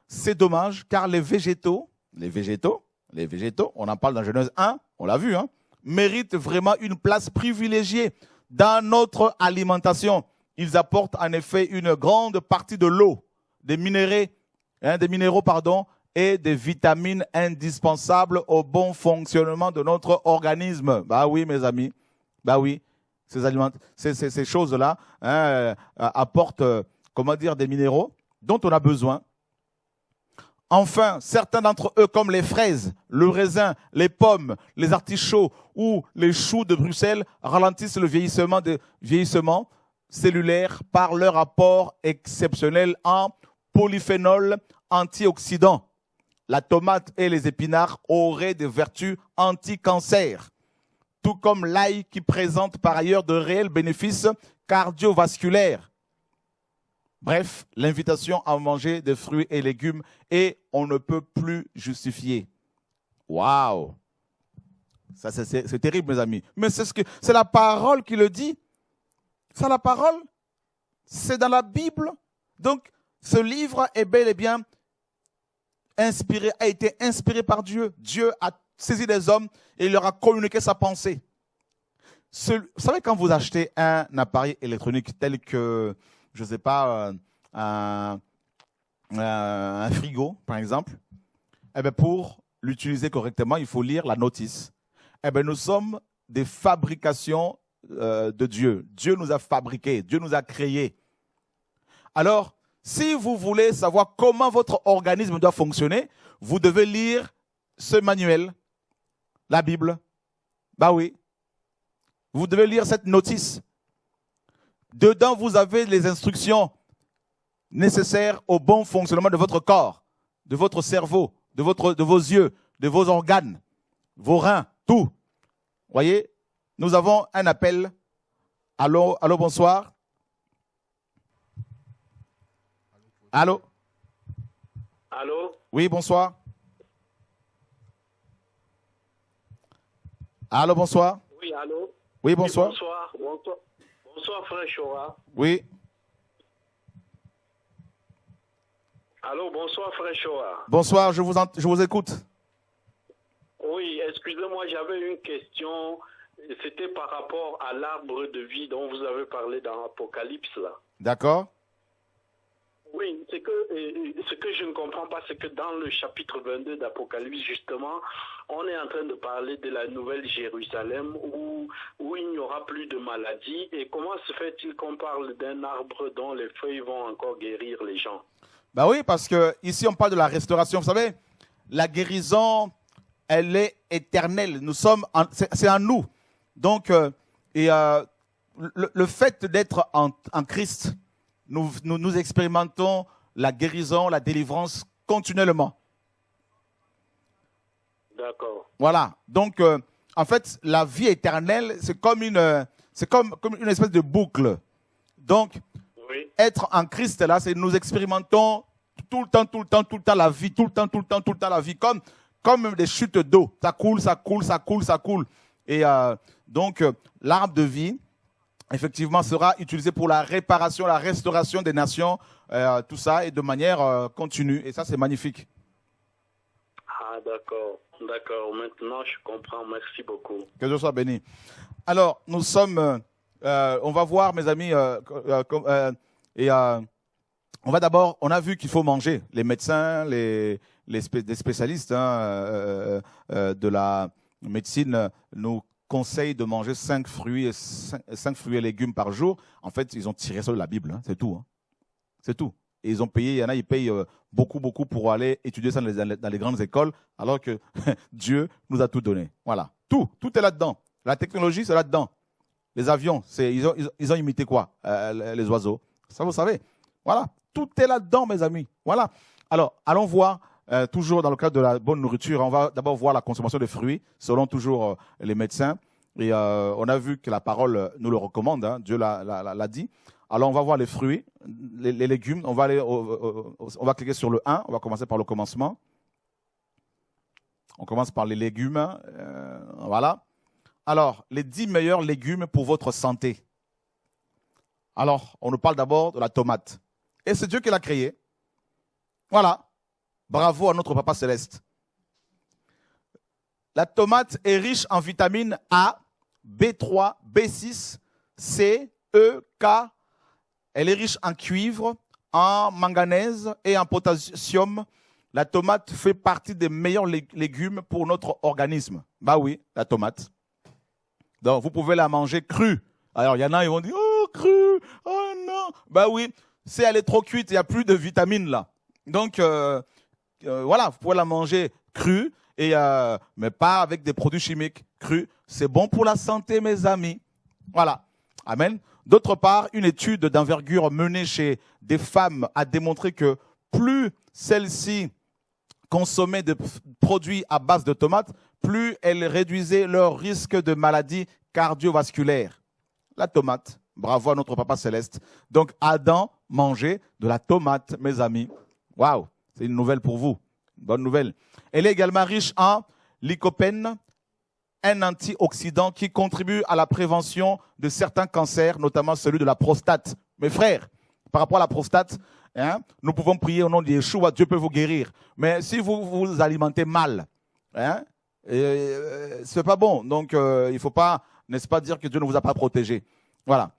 C'est dommage car les végétaux, on en parle dans Genèse 1, on l'a vu, méritent vraiment une place privilégiée dans notre alimentation. Ils apportent en effet une grande partie de l'eau, des minéraux, et des vitamines indispensables au bon fonctionnement de notre organisme. Bah oui, mes amis. Bah oui. Ces choses-là apportent, des minéraux dont on a besoin. Enfin, certains d'entre eux, comme les fraises, le raisin, les pommes, les artichauts ou les choux de Bruxelles, ralentissent le vieillissement cellulaire par leur apport exceptionnel en polyphénols antioxydants. La tomate et les épinards auraient des vertus anti-cancer, tout comme l'ail qui présente par ailleurs de réels bénéfices cardiovasculaires. Bref, l'invitation à manger des fruits et légumes et on ne peut plus justifier. Waouh! Ça, c'est terrible, mes amis. Mais c'est la parole qui le dit. C'est la parole. C'est dans la Bible. Donc, ce livre est bel et bien a été inspiré par Dieu. Dieu a saisi les hommes et il leur a communiqué sa pensée. Vous savez, quand vous achetez un appareil électronique tel que, je ne sais pas, un frigo, par exemple, pour l'utiliser correctement, il faut lire la notice. Nous sommes des fabrications de Dieu. Dieu nous a fabriqués, Dieu nous a créés. Alors, si vous voulez savoir comment votre organisme doit fonctionner, vous devez lire ce manuel, la Bible. Bah oui. Vous devez lire cette notice. Dedans, vous avez les instructions nécessaires au bon fonctionnement de votre corps, de votre cerveau, de vos yeux, de vos organes, vos reins, tout. Voyez, nous avons un appel. Allô, bonsoir. Allô? Allô? Oui, bonsoir. Allô, bonsoir. Oui, allô? Oui, bonsoir. Oui, bonsoir. Bonsoir, frère Chora. Oui. Allô, bonsoir, frère Chora. Bonsoir, je vous écoute. Oui, excusez-moi, j'avais une question. C'était par rapport à l'arbre de vie dont vous avez parlé dans Apocalypse, là. D'accord. Oui, ce que je ne comprends pas, c'est que dans le chapitre 22 d'Apocalypse, justement, on est en train de parler de la nouvelle Jérusalem où il n'y aura plus de maladies. Et comment se fait-il qu'on parle d'un arbre dont les feuilles vont encore guérir les gens? Ben oui, parce que ici on parle de la restauration. Vous savez, la guérison, elle est éternelle. C'est en nous. Donc, le fait d'être en Christ, nous expérimentons la guérison, la délivrance continuellement. D'accord. Voilà. Donc, en fait, la vie éternelle, c'est comme une espèce de boucle. Donc, Oui. être en Christ, là, c'est nous expérimentons tout le temps la vie, tout le temps la vie, comme des chutes d'eau. Ça coule. Et donc, l'arbre de vie, effectivement, sera utilisé pour la réparation, la restauration des nations, tout ça, et de manière continue. Et ça, c'est magnifique. Ah, d'accord. Maintenant, je comprends. Merci beaucoup. Que Dieu soit béni. Alors, nous sommes... on va voir, mes amis, on a vu qu'il faut manger. Les médecins, des spécialistes de la médecine nous conseillent de manger 5 fruits et légumes par jour. En fait, ils ont tiré ça de la Bible, c'est tout. C'est tout. Et ils payent beaucoup pour aller étudier ça dans les grandes écoles, alors que Dieu nous a tout donné. Voilà. Tout est là-dedans. La technologie, c'est là-dedans. Les avions, ils ont imité quoi? Les oiseaux. Ça, vous savez. Voilà. Tout est là-dedans, mes amis. Voilà. Alors, allons voir, toujours dans le cadre de la bonne nourriture, on va d'abord voir la consommation de fruits, selon toujours les médecins. Et on a vu que la parole nous le recommande, hein, Dieu l'a dit. Alors, on va voir les fruits, les légumes. On va cliquer sur le 1. On va commencer par le commencement. On commence par les légumes. Voilà. Alors, les 10 meilleurs légumes pour votre santé. Alors, on nous parle d'abord de la tomate. Et c'est Dieu qui l'a créée. Voilà. Bravo à notre Papa Céleste. La tomate est riche en vitamines A, B3, B6, C, E, K. Elle est riche en cuivre, en manganèse et en potassium. La tomate fait partie des meilleurs légumes pour notre organisme. Bah oui, la tomate. Donc, vous pouvez la manger crue. Alors, il y en a, ils vont dire, oh, crue, oh non. Bah oui, si elle est trop cuite, il n'y a plus de vitamines là. Donc, voilà, vous pouvez la manger crue, mais pas avec des produits chimiques. Crue, c'est bon pour la santé, mes amis. Voilà. Amen. D'autre part, une étude d'envergure menée chez des femmes a démontré que plus celles-ci consommaient de produits à base de tomates, plus elles réduisaient leur risque de maladies cardiovasculaires. La tomate, bravo à notre Papa Céleste. Donc, Adam mangeait de la tomate, mes amis. Waouh, c'est une nouvelle pour vous. Bonne nouvelle. Elle est également riche en lycopène, un antioxydant qui contribue à la prévention de certains cancers, notamment celui de la prostate. Mes frères, par rapport à la prostate, nous pouvons prier au nom de Yeshua, Dieu peut vous guérir. Mais si vous vous alimentez mal, c'est pas bon. Donc, il ne faut pas, n'est-ce pas, dire que Dieu ne vous a pas protégé. Voilà.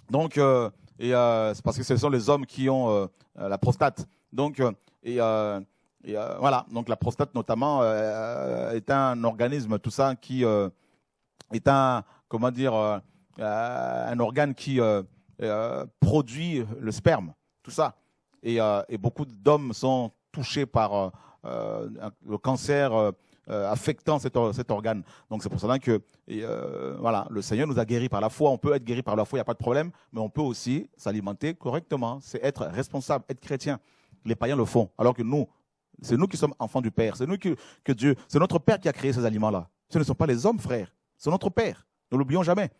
Donc, c'est parce que ce sont les hommes qui ont la prostate. Donc, voilà. Donc, la prostate, notamment, est un organisme, tout ça, qui est un organe qui produit le sperme, tout ça. Et beaucoup d'hommes sont touchés par le cancer affectant cet organe. Donc, c'est pour cela que voilà, le Seigneur nous a guéris par la foi. On peut être guéri par la foi, il n'y a pas de problème, mais on peut aussi s'alimenter correctement. C'est être responsable, être chrétien. Les païens le font, alors que nous, c'est nous qui sommes enfants du Père. C'est nous que Dieu, c'est notre Père qui a créé ces aliments-là. Ce ne sont pas les hommes, frères. C'est notre Père. Ne l'oublions jamais.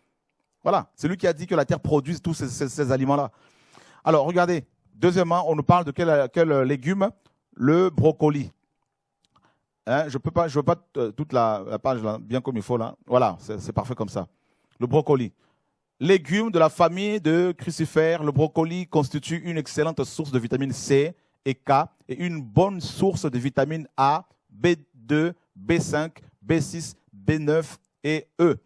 Voilà. C'est lui qui a dit que la terre produise tous ces aliments-là. Alors, regardez. Deuxièmement, on nous parle de quel légume? Le brocoli. Je veux pas toute la page là, bien comme il faut là. Voilà, c'est parfait comme ça. Le brocoli. Légume de la famille de crucifères, le brocoli constitue une excellente source de vitamine C et K et une bonne source de vitamines A, B2, B5, B6, B9 et E.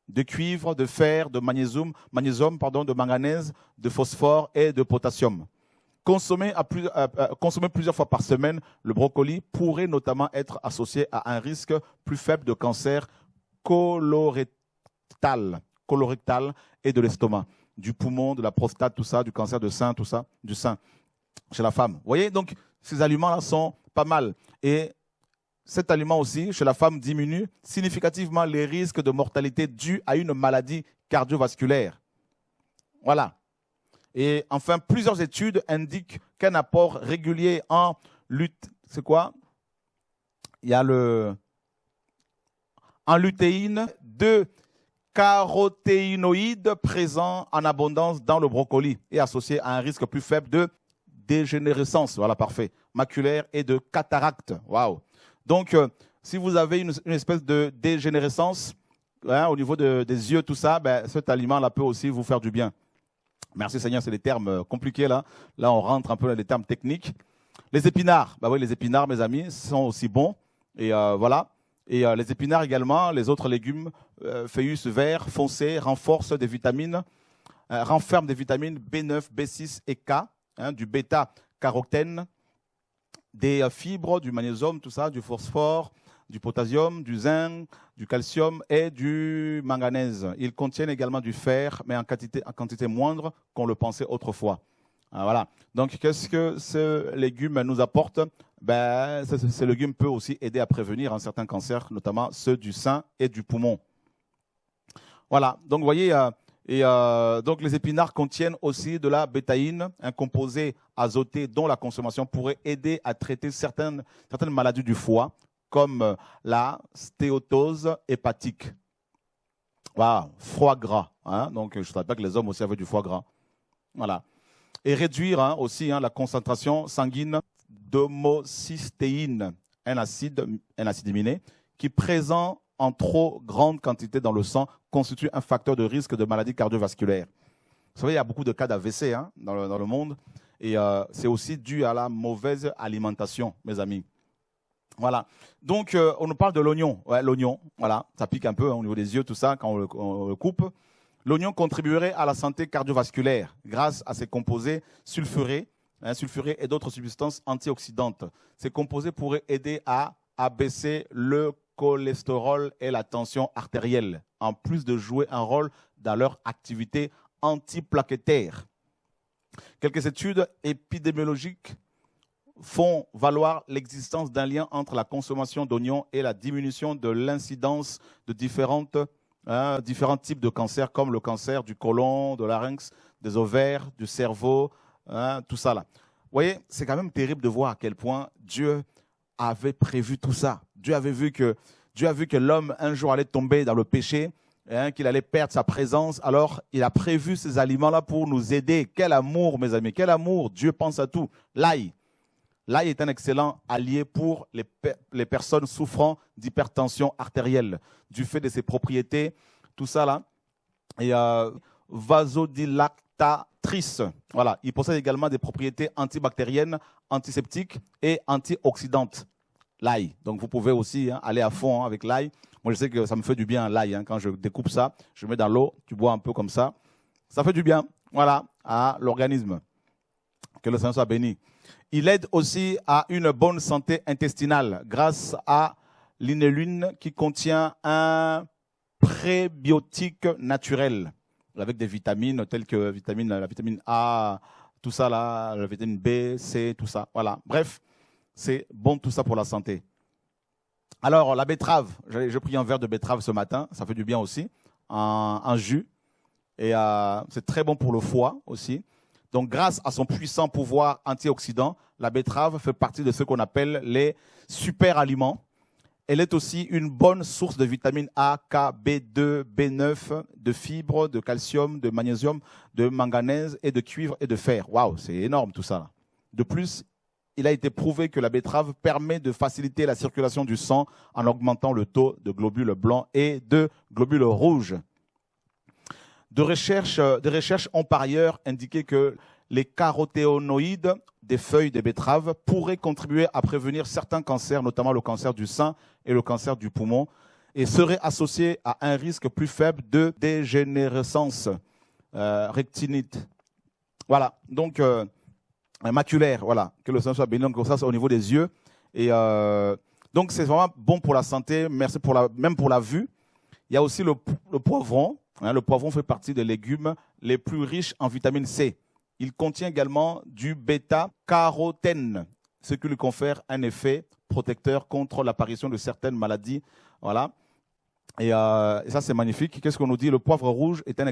De cuivre, de fer, de magnésium, de manganèse, de phosphore et de potassium. Consommer plusieurs fois par semaine, le brocoli pourrait notamment être associé à un risque plus faible de cancer colorectal et de l'estomac, du poumon, de la prostate, tout ça, du cancer du sein chez la femme. Vous voyez, donc ces aliments-là sont pas mal. Et cet aliment aussi, chez la femme, diminue significativement les risques de mortalité dus à une maladie cardiovasculaire. Voilà. Et enfin, plusieurs études indiquent qu'un apport régulier en c'est quoi? Il y a en lutéine, 2 carotéinoïdes présents en abondance dans le brocoli et associés à un risque plus faible de dégénérescence, voilà, parfait, maculaire et de cataracte. Waouh. Donc, si vous avez une espèce de dégénérescence au niveau des yeux, tout ça, ben, cet aliment-là peut aussi vous faire du bien. Merci Seigneur, c'est des termes compliqués là. Là, on rentre un peu dans les termes techniques. Les épinards, bah oui, les épinards, mes amis, sont aussi bons. Et voilà. Et les épinards également, les autres légumes, feuillus verts, foncés, renforcent des vitamines, renferment des vitamines B9, B6 et K, du bêta-carotène, des fibres, du magnésium, tout ça, du phosphore, du potassium, du zinc, du calcium et du manganèse. Ils contiennent également du fer, mais en quantité moindre qu'on le pensait autrefois. Voilà. Donc, qu'est-ce que ce légume nous apporte? Ben, ce légume peut aussi aider à prévenir certains cancers, notamment ceux du sein et du poumon. Voilà. Donc, vous voyez, donc les épinards contiennent aussi de la bétaïne, un composé azoté dont la consommation pourrait aider à traiter certaines maladies du foie, comme la stéatose hépatique. Voilà, foie gras. Donc, je ne savais pas que les hommes aussi avaient du foie gras. Voilà. Et réduire aussi la concentration sanguine d'homocystéine, un acide aminé, qui présent en trop grande quantité dans le sang, constitue un facteur de risque de maladies cardiovasculaires. Vous savez, il y a beaucoup de cas d'AVC dans le monde, et c'est aussi dû à la mauvaise alimentation, mes amis. Voilà. Donc, on nous parle de l'oignon. Ouais, l'oignon, voilà, ça pique un peu au niveau des yeux, tout ça, quand on le coupe. L'oignon contribuerait à la santé cardiovasculaire grâce à ses composés sulfurés et d'autres substances antioxydantes. Ces composés pourraient aider à abaisser le cholestérol et la tension artérielle, en plus de jouer un rôle dans leur activité antiplaquettaire. Quelques études épidémiologiques font valoir l'existence d'un lien entre la consommation d'oignons et la diminution de l'incidence de différents types de cancers, comme le cancer du côlon, de larynx, des ovaires, du cerveau, tout ça là. Vous voyez, c'est quand même terrible de voir à quel point Dieu avait prévu tout ça. Dieu a vu que l'homme un jour allait tomber dans le péché, qu'il allait perdre sa présence. Alors, il a prévu ces aliments-là pour nous aider. Quel amour, mes amis, quel amour. Dieu pense à tout. L'ail. L'ail est un excellent allié pour les personnes souffrant d'hypertension artérielle, du fait de ses propriétés, tout ça là. Et vasodilatatrice. Voilà. Il possède également des propriétés antibactériennes, antiseptiques et antioxydantes. L'ail. Donc, vous pouvez aussi aller à fond avec l'ail. Moi, je sais que ça me fait du bien, l'ail. Quand je découpe ça, je mets dans l'eau, tu bois un peu comme ça. Ça fait du bien, voilà, à l'organisme. Que le Seigneur soit béni. Il aide aussi à une bonne santé intestinale grâce à l'inuline qui contient un prébiotique naturel avec des vitamines telles que la vitamine A, tout ça là, la vitamine B, C, tout ça. Voilà. Bref, c'est bon tout ça pour la santé. Alors, la betterave, j'ai pris un verre de betterave ce matin, ça fait du bien aussi, en jus. Et c'est très bon pour le foie aussi. Donc, grâce à son puissant pouvoir antioxydant, la betterave fait partie de ce qu'on appelle les super aliments. Elle est aussi une bonne source de vitamines A, K, B2, B9, de fibres, de calcium, de magnésium, de manganèse et de cuivre et de fer. Waouh, c'est énorme tout ça. De plus, il a été prouvé que la betterave permet de faciliter la circulation du sang en augmentant le taux de globules blancs et de globules rouges. Des recherches ont par ailleurs indiqué que les caroténoïdes des feuilles de betterave pourraient contribuer à prévenir certains cancers, notamment le cancer du sein et le cancer du poumon, et seraient associés à un risque plus faible de dégénérescence rétinite. Voilà, donc maculaire, voilà, que le sang soit béni, donc ça c'est au niveau des yeux. Et donc c'est vraiment bon pour la santé, merci même pour la vue. Il y a aussi le poivron. Le poivron fait partie des légumes les plus riches en vitamine C. Il contient également du bêta-carotène, ce qui lui confère un effet protecteur contre l'apparition de certaines maladies. Voilà. Et ça, c'est magnifique. Qu'est-ce qu'on nous dit? Le poivre rouge est une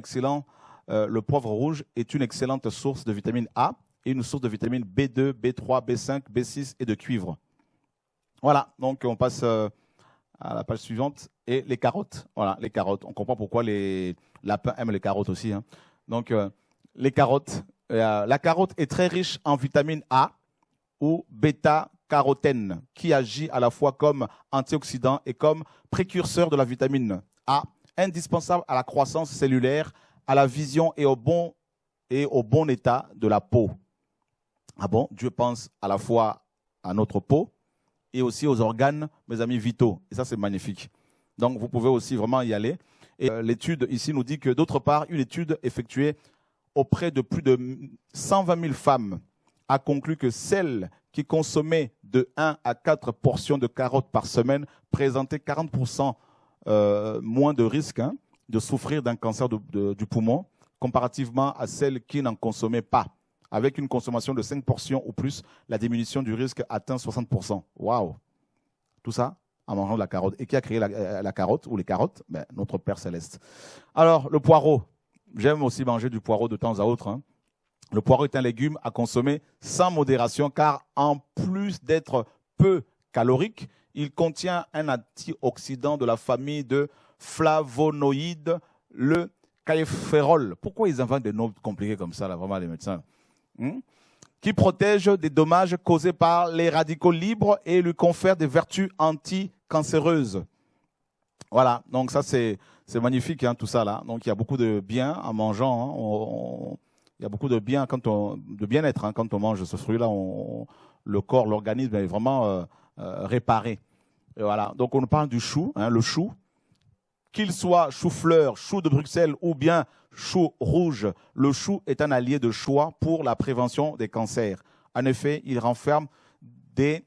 excellente source de vitamine A et une source de vitamine B2, B3, B5, B6 et de cuivre. Voilà, donc on passe à la page suivante. Et les carottes. Voilà, les carottes. On comprend pourquoi les lapins aiment les carottes aussi. Hein. Donc, les carottes. La carotte est très riche en vitamine A ou bêta-carotène, qui agit à la fois comme antioxydant et comme précurseur de la vitamine A, indispensable à la croissance cellulaire, à la vision et au bon état de la peau. Ah bon, Dieu pense à la fois à notre peau et aussi aux organes, mes amis, vitaux. Et ça, c'est magnifique. Donc, vous pouvez aussi vraiment y aller. Et l'étude ici nous dit que, d'autre part, une étude effectuée auprès de plus de 120 000 femmes a conclu que celles qui consommaient de 1 à 4 portions de carottes par semaine présentaient 40% moins de risque de souffrir d'un cancer du poumon comparativement à celles qui n'en consommaient pas. Avec une consommation de 5 portions ou plus, la diminution du risque atteint 60%. Waouh! Tout ça en mangeant de la carotte. Et qui a créé la carotte ou les carottes? Notre Père Céleste. Alors, le poireau. J'aime aussi manger du poireau de temps à autre. Hein. Le poireau est un légume à consommer sans modération car en plus d'être peu calorique, il contient un antioxydant de la famille de flavonoïdes, le caïphérol. Pourquoi ils inventent des noms compliqués comme ça, là, vraiment, les médecins? Qui protège des dommages causés par les radicaux libres et lui confère des vertus anti-cancéreuses. Voilà, donc ça c'est magnifique, hein, tout ça là. Donc il y a beaucoup de bien en mangeant. Hein. Il y a beaucoup de bien de bien-être hein, quand on mange ce fruit-là. Le corps, l'organisme est vraiment réparé. Et voilà. Donc on nous parle du chou, hein, le chou. Qu'il soit chou-fleur, chou de Bruxelles ou bien chou rouge, le chou est un allié de choix pour la prévention des cancers. En effet, il renferme des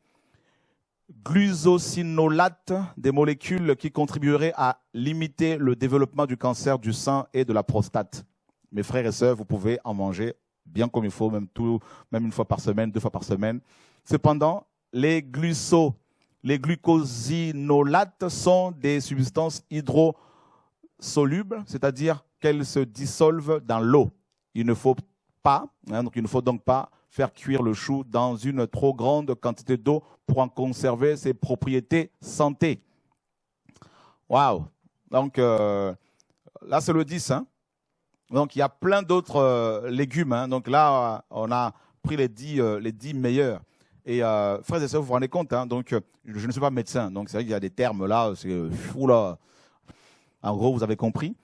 glucosinolates, des molécules qui contribueraient à limiter le développement du cancer du sein et de la prostate. Mes frères et sœurs, vous pouvez en manger bien comme il faut, même une fois par semaine, 2 fois par semaine. Cependant, les glucosinolates sont des substances hydrosolubles, c'est-à-dire qu'elles se dissolvent dans l'eau. Il ne faut donc pas faire cuire le chou dans une trop grande quantité d'eau pour en conserver ses propriétés santé. Waouh! Donc là, c'est le 10. Hein? Donc il y a plein d'autres légumes. Hein? Donc là, on a pris les 10 meilleurs. Et frères et sœurs, vous vous rendez compte, hein, donc je ne suis pas médecin, donc c'est vrai qu'il y a des termes là, c'est fou là. En gros, vous avez compris.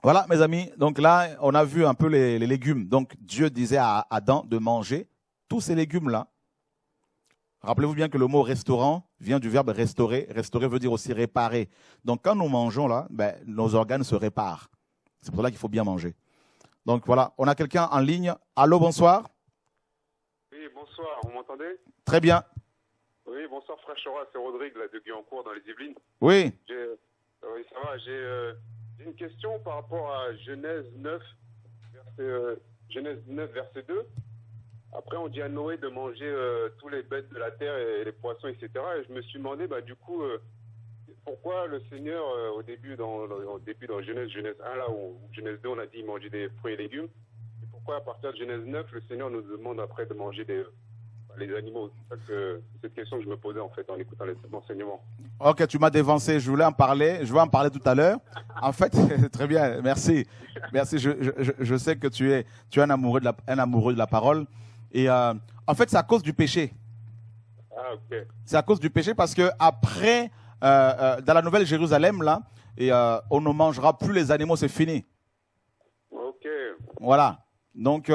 Voilà, mes amis. Donc là, on a vu un peu les légumes. Donc Dieu disait à Adam de manger tous ces légumes là. Rappelez-vous bien que le mot restaurant vient du verbe restaurer. Restaurer veut dire aussi réparer. Donc quand nous mangeons là, nos organes se réparent. C'est pour cela qu'il faut bien manger. Donc voilà, on a quelqu'un en ligne. Allô, bonsoir. Oui, bonsoir, vous m'entendez? Très bien. Oui, bonsoir frère Chora, c'est Rodrigue là, de Guyancourt dans les Yvelines. Oui. Oui, ça va, j'ai une question par rapport à Genèse 9, verset 2. Après, on dit à Noé de manger tous les bêtes de la terre et les poissons, etc. Et je me suis demandé, du coup, pourquoi le Seigneur, au début dans Genèse 1, là, ou Genèse 2, on a dit manger des fruits et légumes. Et pourquoi à partir de Genèse 9, le Seigneur nous demande après de manger les animaux? C'est cette question que je me posais en fait en écoutant les enseignements. Ok, tu m'as dévancé, je vais en parler tout à l'heure. En fait, très bien, merci. Merci, je sais que tu es un amoureux de la parole. Et en fait, c'est à cause du péché. Ah, ok. C'est à cause du péché parce que après, dans la Nouvelle Jérusalem, là, on ne mangera plus les animaux, c'est fini. Ok. Voilà. Donc,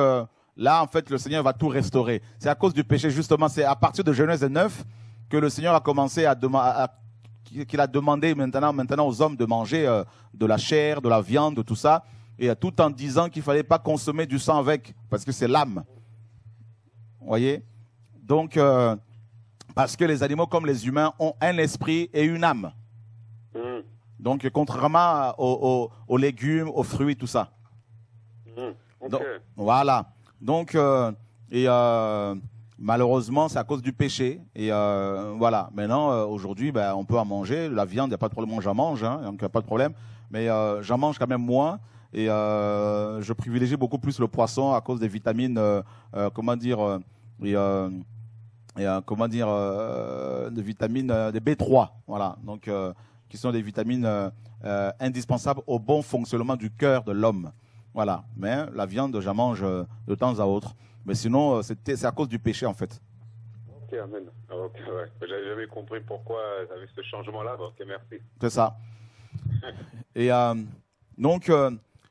là, en fait, le Seigneur va tout restaurer. C'est à cause du péché, justement. C'est à partir de Genèse 9 que le Seigneur a commencé qu'il a demandé maintenant aux hommes de manger de la chair, de la viande, de tout ça, et tout en disant qu'il ne fallait pas consommer du sang avec, parce que c'est l'âme. Vous voyez? Donc, parce que les animaux, comme les humains, ont un esprit et une âme. Donc, contrairement aux légumes, aux fruits, tout ça. Okay. Donc, voilà. Donc, Malheureusement, c'est à cause du péché. Et voilà. Maintenant, aujourd'hui, ben, on peut en manger. La viande, il n'y a pas de problème. Moi, j'en mange, hein, donc il n'y a pas de problème. Mais j'en mange quand même moins. Et je privilégie beaucoup plus le poisson à cause des vitamines, comment dire, des vitamines, des B3. Voilà. Donc, qui sont des vitamines indispensables au bon fonctionnement du cœur de l'homme. Voilà. Mais la viande, j'en mange de temps à autre. Mais sinon, c'est à cause du péché, en fait. Ok, amen. Ok, ouais. J'avais jamais compris pourquoi j'avais ce changement-là. Ok, merci. C'est ça. Et donc,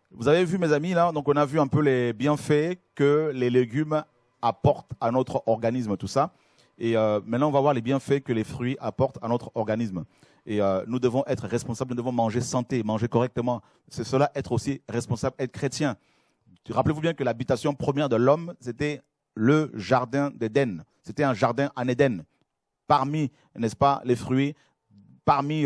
vous avez vu, mes amis, là, donc on a vu un peu les bienfaits que les légumes apportent à notre organisme, tout ça. Et maintenant, on va voir les bienfaits que les fruits apportent à notre organisme. Et nous devons être responsables, nous devons manger santé, manger correctement. C'est cela, être aussi responsable, être chrétien. Rappelez-vous bien que l'habitation première de l'homme, c'était le jardin d'Éden. C'était un jardin en Éden. Parmi, n'est-ce pas, les fruits, parmi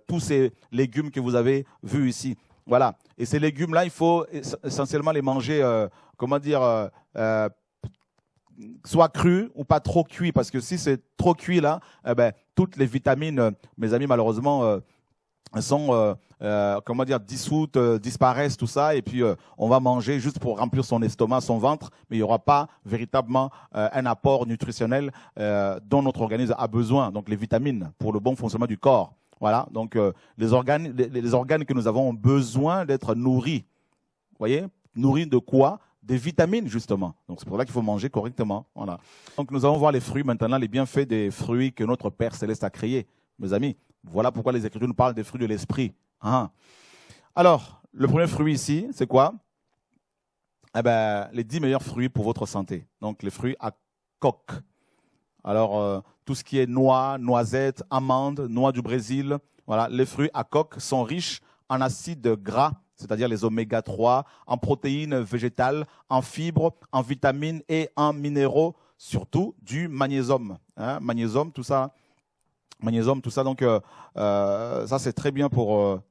tous ces légumes que vous avez vus ici. Voilà. Et ces légumes-là, il faut essentiellement les manger, soit crus ou pas trop cuits. Parce que si c'est trop cuit, là, toutes les vitamines, mes amis, malheureusement, sont dissoutes, disparaissent, tout ça, et puis on va manger juste pour remplir son estomac, son ventre, mais il n'y aura pas véritablement un apport nutritionnel dont notre organisme a besoin, donc les vitamines pour le bon fonctionnement du corps. Voilà, donc les organes que nous avons ont besoin d'être nourris. Vous voyez, nourris de quoi? Des vitamines, justement. Donc c'est pour ça qu'il faut manger correctement. Voilà. Donc nous allons voir les fruits maintenant, les bienfaits des fruits que notre Père Céleste a créés, mes amis. Voilà pourquoi les Écritures nous parlent des fruits de l'esprit. Ah. Alors, le premier fruit ici, c'est quoi? Les 10 meilleurs fruits pour votre santé. Donc, les fruits à coque. Alors, tout ce qui est noix, noisettes, amandes, noix du Brésil, voilà, les fruits à coque sont riches en acides gras, c'est-à-dire les oméga 3, en protéines végétales, en fibres, en vitamines et en minéraux, surtout du magnésium. Hein, magnésium, tout ça. Donc ça c'est très bien pour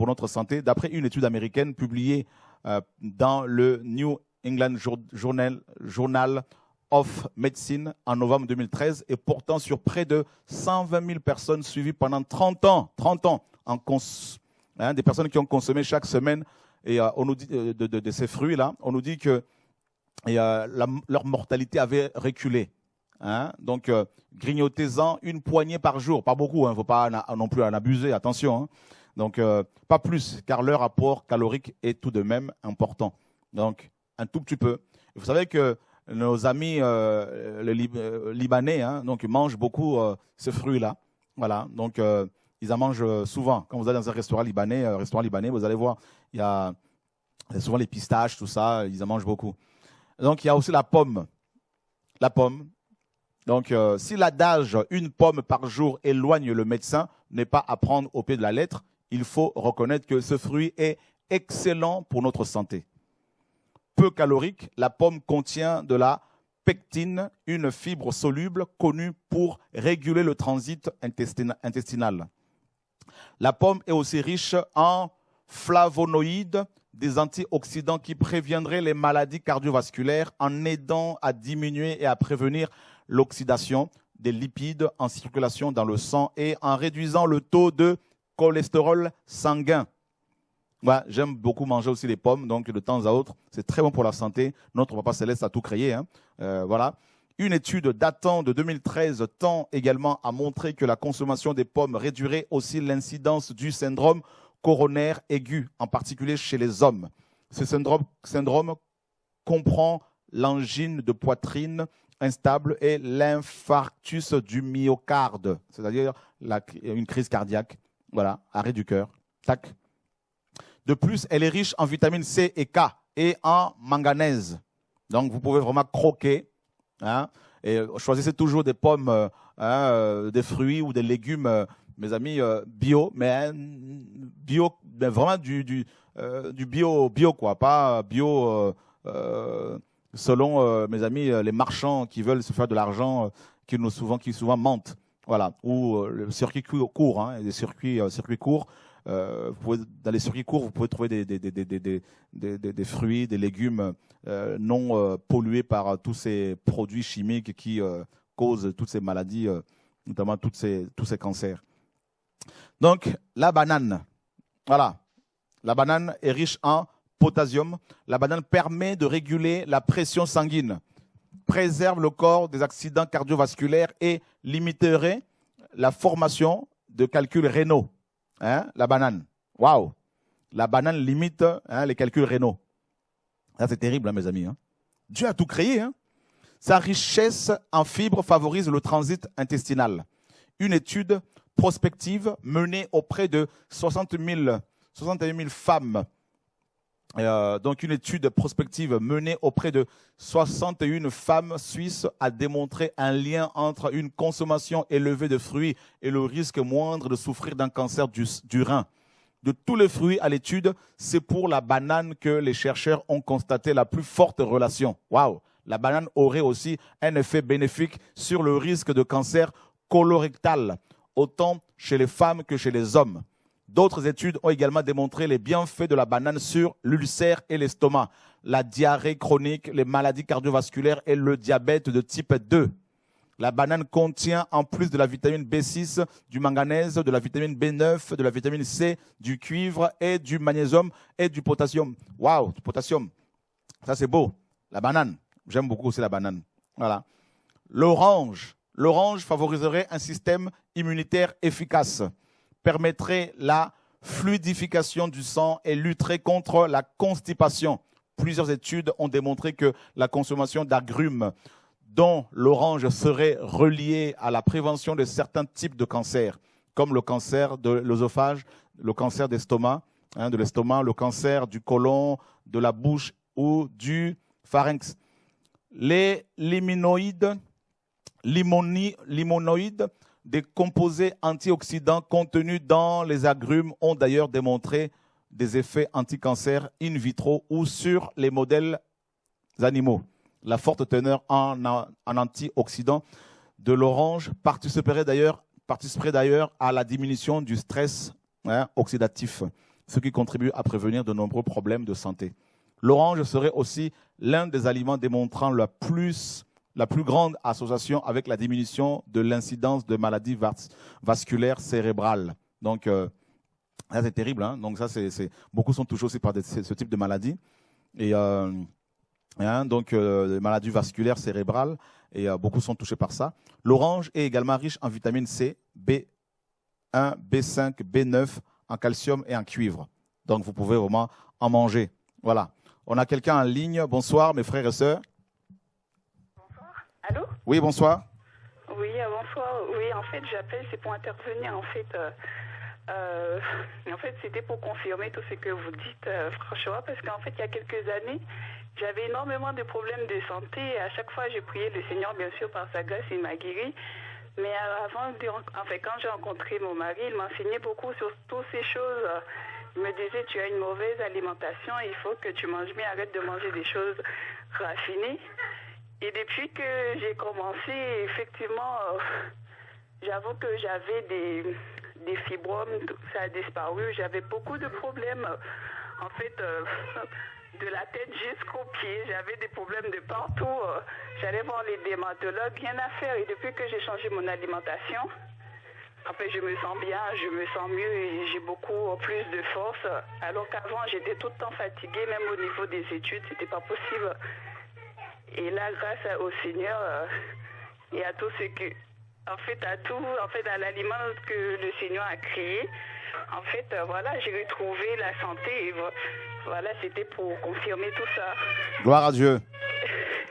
notre santé. D'après une étude américaine publiée dans le New England Journal of Medicine en novembre 2013 et portant sur près de 120 000 personnes suivies pendant 30 ans, des personnes qui ont consommé chaque semaine et on nous dit de ces fruits-là, on nous dit que leur mortalité avait reculé. Hein? Donc, grignotez-en une poignée par jour, pas beaucoup, il ne faut pas non plus en abuser, attention. Hein? Donc, pas plus, car leur apport calorique est tout de même important. Donc, un tout petit peu. Vous savez que nos amis libanais, hein, donc, mangent beaucoup ce fruit-là. Voilà, donc ils en mangent souvent. Quand vous allez dans un restaurant libanais, vous allez voir, il y a souvent les pistaches, tout ça, ils en mangent beaucoup. Donc, il y a aussi la pomme. La pomme. Donc, si l'adage « une pomme par jour éloigne le médecin » n'est pas à prendre au pied de la lettre, il faut reconnaître que ce fruit est excellent pour notre santé. Peu calorique, la pomme contient de la pectine, une fibre soluble connue pour réguler le transit intestinal. La pomme est aussi riche en flavonoïdes, des antioxydants qui préviendraient les maladies cardiovasculaires en aidant à diminuer et à prévenir l'oxydation des lipides en circulation dans le sang et en réduisant le taux de cholestérol sanguin. Ouais, j'aime beaucoup manger aussi les pommes, donc de temps à autre, c'est très bon pour la santé. Notre Papa Céleste a tout créé. Hein. Voilà. Une étude datant de 2013 tend également à montrer que la consommation des pommes réduirait aussi l'incidence du syndrome coronaire aigu, en particulier chez les hommes. Ce syndrome comprend l'angine de poitrine instable et l'infarctus du myocarde, c'est-à-dire une crise cardiaque, voilà, arrêt du cœur. Tac. De plus, elle est riche en vitamines C et K et en manganèse. Donc, vous pouvez vraiment croquer. Hein, et choisissez toujours des pommes, des fruits ou des légumes, mes amis, bio, mais vraiment du bio, quoi, pas bio selon, mes amis, les marchands qui veulent se faire de l'argent, qui souvent mentent. Voilà, ou le circuit court, hein, des circuits courts. Dans les circuits courts, vous pouvez trouver des fruits, des légumes non pollués par tous ces produits chimiques qui causent toutes ces maladies, notamment tous ces cancers. Donc, la banane, voilà, la banane est riche en potassium. La banane permet de réguler la pression sanguine, préserve le corps des accidents cardiovasculaires et limiterait la formation de calculs rénaux. Hein, la banane, waouh, la banane limite les calculs rénaux. Ça, c'est terrible, hein, mes amis. Hein. Dieu a tout créé. Hein. Sa richesse en fibres favorise le transit intestinal. Une étude prospective menée auprès de 61 000 femmes. Donc, une étude prospective menée auprès de 61 femmes suisses a démontré un lien entre une consommation élevée de fruits et le risque moindre de souffrir d'un cancer du rein. De tous les fruits à l'étude, c'est pour la banane que les chercheurs ont constaté la plus forte relation. Waouh! La banane aurait aussi un effet bénéfique sur le risque de cancer colorectal, autant chez les femmes que chez les hommes. D'autres études ont également démontré les bienfaits de la banane sur l'ulcère et l'estomac, la diarrhée chronique, les maladies cardiovasculaires et le diabète de type 2. La banane contient, en plus de la vitamine B6, du manganèse, de la vitamine B9, de la vitamine C, du cuivre et du magnésium et du potassium. Waouh, du potassium. Ça, c'est beau. La banane. J'aime beaucoup aussi la banane. Voilà. L'orange. L'orange favoriserait un système immunitaire efficace, permettrait la fluidification du sang et lutterait contre la constipation. Plusieurs études ont démontré que la consommation d'agrumes, dont l'orange serait reliée à la prévention de certains types de cancers, comme le cancer de l'œsophage, le cancer d'estomac, de l'estomac, le cancer du côlon, de la bouche ou du pharynx. Les limonoïdes, des composés antioxydants contenus dans les agrumes ont d'ailleurs démontré des effets anti-cancer in vitro ou sur les modèles animaux. La forte teneur en antioxydants de l'orange participerait d'ailleurs à la diminution du stress oxydatif, ce qui contribue à prévenir de nombreux problèmes de santé. L'orange serait aussi l'un des aliments démontrant la plus grande association avec la diminution de l'incidence de maladies vasculaires cérébrales. Donc, ça c'est terrible. Hein. Donc, ça, beaucoup sont touchés aussi par ce type de maladie. Et donc, les maladies vasculaires cérébrales, et beaucoup sont touchés par ça. L'orange est également riche en vitamine C, B1, B5, B9, en calcium et en cuivre. Donc, vous pouvez vraiment en manger. Voilà. On a quelqu'un en ligne. Bonsoir, mes frères et sœurs. Allô? Oui, bonsoir. Oui, bonsoir. Oui, en fait, j'appelle, c'est pour intervenir. En fait, c'était pour confirmer tout ce que vous dites, François, parce qu'en fait, il y a quelques années, j'avais énormément de problèmes de santé. Et à chaque fois, j'ai prié le Seigneur, bien sûr, par sa grâce, il m'a guéri. Mais quand j'ai rencontré mon mari, il m'enseignait beaucoup sur toutes ces choses. Il me disait, tu as une mauvaise alimentation, il faut que tu manges bien, arrête de manger des choses raffinées. Et depuis que j'ai commencé, effectivement, j'avoue que j'avais des fibromes, ça a disparu. J'avais beaucoup de problèmes, en fait, de la tête jusqu'aux pieds. J'avais des problèmes de partout. J'allais voir les dermatologues, rien à faire. Et depuis que j'ai changé mon alimentation, en fait, je me sens bien, je me sens mieux et j'ai beaucoup plus de force. Alors qu'avant, j'étais tout le temps fatiguée, même au niveau des études, c'était pas possible. Et là, grâce au Seigneur et à tout ce que, à l'aliment que le Seigneur a créé, en fait, voilà, j'ai retrouvé la santé et voilà, c'était pour confirmer tout ça. Gloire à Dieu.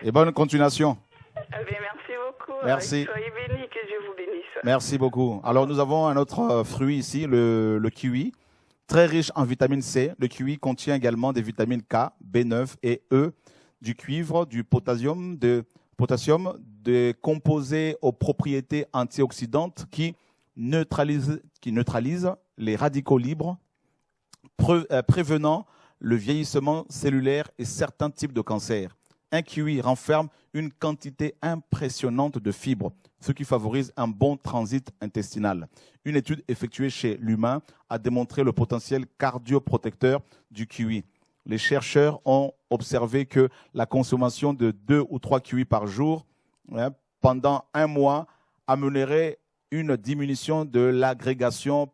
Et bonne continuation. Merci beaucoup. Merci. Soyez bénis, que Dieu vous bénisse. Merci beaucoup. Alors, nous avons un autre fruit ici, le kiwi, très riche en vitamine C. Le kiwi contient également des vitamines K, B9 et E, du cuivre, du potassium, des composés aux propriétés antioxydantes qui neutralisent les radicaux libres, prévenant le vieillissement cellulaire et certains types de cancers. Un kiwi renferme une quantité impressionnante de fibres, ce qui favorise un bon transit intestinal. Une étude effectuée chez l'humain a démontré le potentiel cardioprotecteur du kiwi. Les chercheurs ont observé que la consommation de 2 ou 3 kiwis par jour pendant 1 mois amènerait une diminution de l'agrégation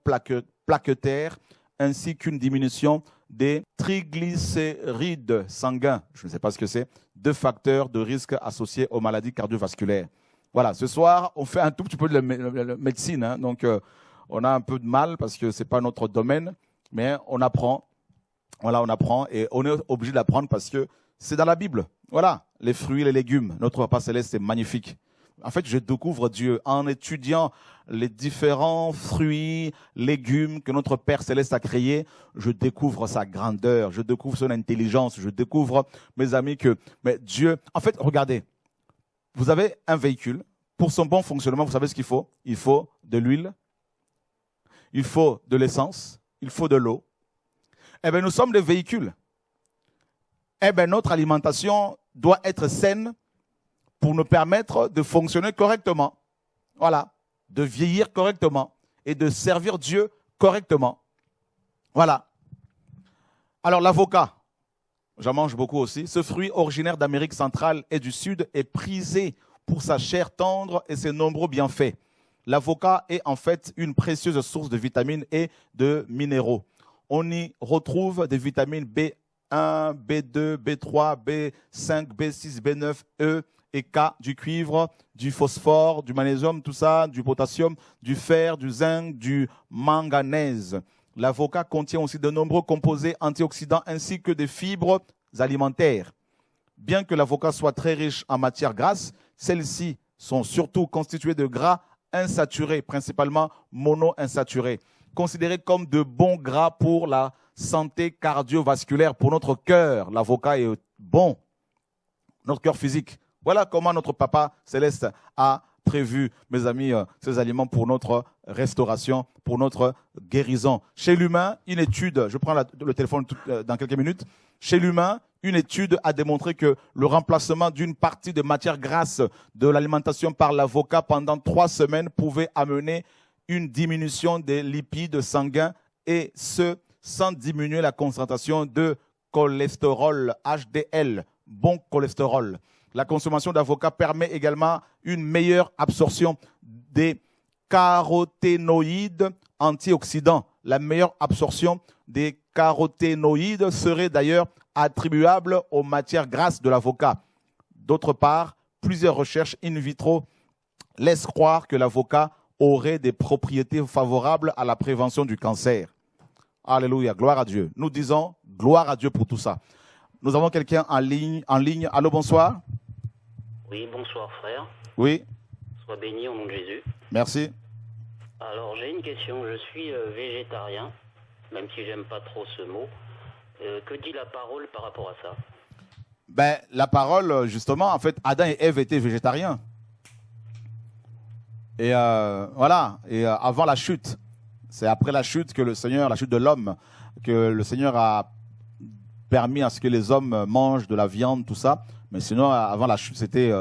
plaquettaire ainsi qu'une diminution des triglycérides sanguins. Je ne sais pas ce que c'est. 2 facteurs de risque associés aux maladies cardiovasculaires. Voilà, ce soir, on fait un tout petit peu de médecine. Hein, donc, on a un peu de mal parce que ce n'est pas notre domaine, mais on apprend. Voilà, on apprend et on est obligé d'apprendre parce que c'est dans la Bible. Voilà, les fruits, les légumes. Notre Papa Céleste est magnifique. En fait, je découvre Dieu en étudiant les différents fruits, légumes que notre Père Céleste a créés. Je découvre sa grandeur, je découvre son intelligence, je découvre, mes amis, que Dieu... En fait, regardez, vous avez un véhicule. Pour son bon fonctionnement, vous savez ce qu'il faut? Il faut de l'huile, il faut de l'essence, il faut de l'eau. Eh bien, nous sommes des véhicules. Eh bien, notre alimentation doit être saine pour nous permettre de fonctionner correctement. Voilà, de vieillir correctement et de servir Dieu correctement. Voilà. Alors, l'avocat, j'en mange beaucoup aussi. Ce fruit originaire d'Amérique centrale et du Sud est prisé pour sa chair tendre et ses nombreux bienfaits. L'avocat est en fait une précieuse source de vitamines et de minéraux. On y retrouve des vitamines B1, B2, B3, B5, B6, B9, E et K, du cuivre, du phosphore, du magnésium, tout ça, du potassium, du fer, du zinc, du manganèse. L'avocat contient aussi de nombreux composés antioxydants ainsi que des fibres alimentaires. Bien que l'avocat soit très riche en matières grasses, celles-ci sont surtout constituées de gras insaturés, principalement monoinsaturés, considérés comme de bons gras pour la santé cardiovasculaire, pour notre cœur. L'avocat est bon, notre cœur physique. Voilà comment notre Papa Céleste a prévu, mes amis, ces aliments pour notre restauration, pour notre guérison. Chez l'humain, une étude, je prends le téléphone dans quelques minutes, chez l'humain, une étude a démontré que le remplacement d'une partie de matière grasse de l'alimentation par l'avocat pendant 3 semaines pouvait amener une diminution des lipides sanguins et ce, sans diminuer la concentration de cholestérol, HDL, bon cholestérol. La consommation d'avocat permet également une meilleure absorption des caroténoïdes antioxydants. La meilleure absorption des caroténoïdes serait d'ailleurs attribuable aux matières grasses de l'avocat. D'autre part, plusieurs recherches in vitro laissent croire que l'avocat aurait des propriétés favorables à la prévention du cancer. Alléluia, gloire à Dieu. Nous disons gloire à Dieu pour tout ça. Nous avons quelqu'un en ligne. Allô, bonsoir. Oui, bonsoir frère. Oui. Sois béni au nom de Jésus. Merci. Alors j'ai une question. Je suis végétarien, même si j'aime pas trop ce mot. Que dit la parole par rapport à ça? Ben, la parole, justement, en fait, Adam et Ève étaient végétariens. Et voilà. Et avant la chute, c'est après la chute que le Seigneur, la chute de l'homme, que le Seigneur a permis à ce que les hommes mangent de la viande, tout ça. Mais sinon, avant la chute, c'était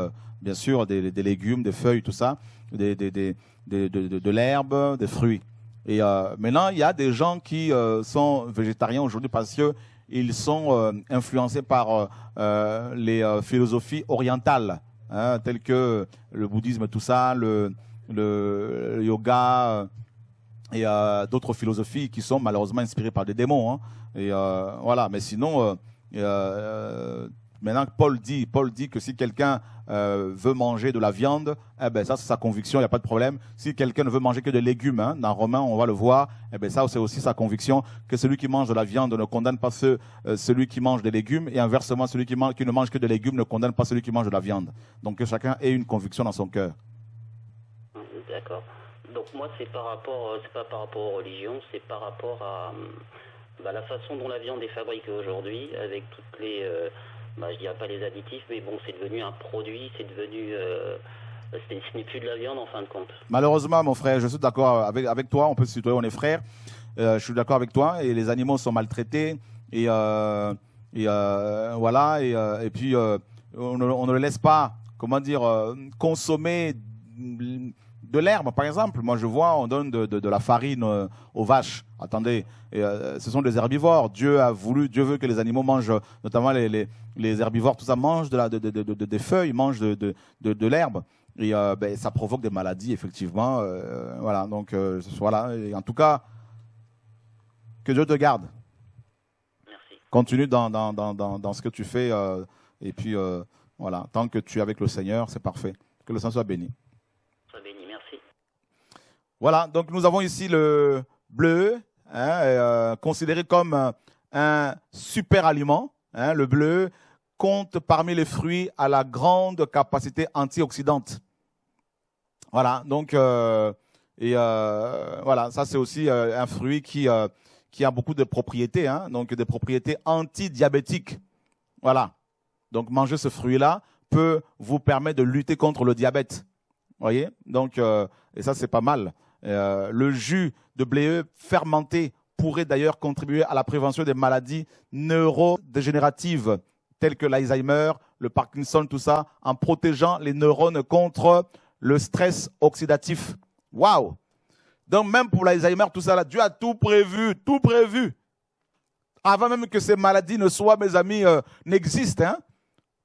bien sûr des légumes, des feuilles, tout ça, de l'herbe, des fruits. Et maintenant, il y a des gens qui sont végétariens aujourd'hui parce qu'ils sont influencés par les philosophies orientales, hein, telles que le bouddhisme, tout ça, le yoga et d'autres philosophies qui sont malheureusement inspirées par des démons. Hein. Et voilà. Mais sinon, maintenant, Paul dit que si quelqu'un veut manger de la viande, eh ben ça c'est sa conviction, il n'y a pas de problème. Si quelqu'un ne veut manger que des légumes, hein, dans Romains on va le voir, eh ben ça c'est aussi sa conviction, que celui qui mange de la viande ne condamne pas celui qui mange des légumes, et inversement celui qui ne mange que des légumes ne condamne pas celui qui mange de la viande. Donc que chacun ait une conviction dans son cœur. D'accord. Donc moi c'est pas par rapport aux religions, c'est par rapport à la façon dont la viande est fabriquée aujourd'hui, avec toutes les je dirais pas les additifs, mais bon, c'est devenu un produit, c'est devenu, ce n'est plus de la viande en fin de compte. Malheureusement, mon frère, je suis d'accord avec toi, on peut se tutoyer, on est frères, je suis d'accord avec toi, et les animaux sont maltraités, et voilà, et puis on ne le laisse pas, comment dire, consommer de l'herbe, par exemple. Moi, je vois, on donne de la farine aux vaches. Attendez, ce sont des herbivores. Dieu veut que les animaux mangent, notamment les herbivores, tout ça, mangent des feuilles, mangent de l'herbe. Et ça provoque des maladies, effectivement. Voilà, donc, voilà. Et en tout cas, que Dieu te garde. Merci. Continue dans ce que tu fais. Et puis, voilà, tant que tu es avec le Seigneur, c'est parfait. Que le Seigneur soit béni. Sois béni, merci. Voilà, donc nous avons ici le bleu, considéré comme un super aliment. Le bleu compte parmi les fruits à la grande capacité antioxydante. Voilà, donc, voilà, ça c'est aussi un fruit qui a beaucoup de propriétés, donc des propriétés antidiabétiques. Voilà, donc manger ce fruit-là peut vous permettre de lutter contre le diabète. Voyez, donc, et ça c'est pas mal. Le jus de blé fermenté pourrait d'ailleurs contribuer à la prévention des maladies neurodégénératives telles que l'Alzheimer, le Parkinson, tout ça, en protégeant les neurones contre le stress oxydatif. Waouh! Donc même pour l'Alzheimer, tout ça, là, Dieu a tout prévu, tout prévu. Avant même que ces maladies ne soient, mes amis, n'existent.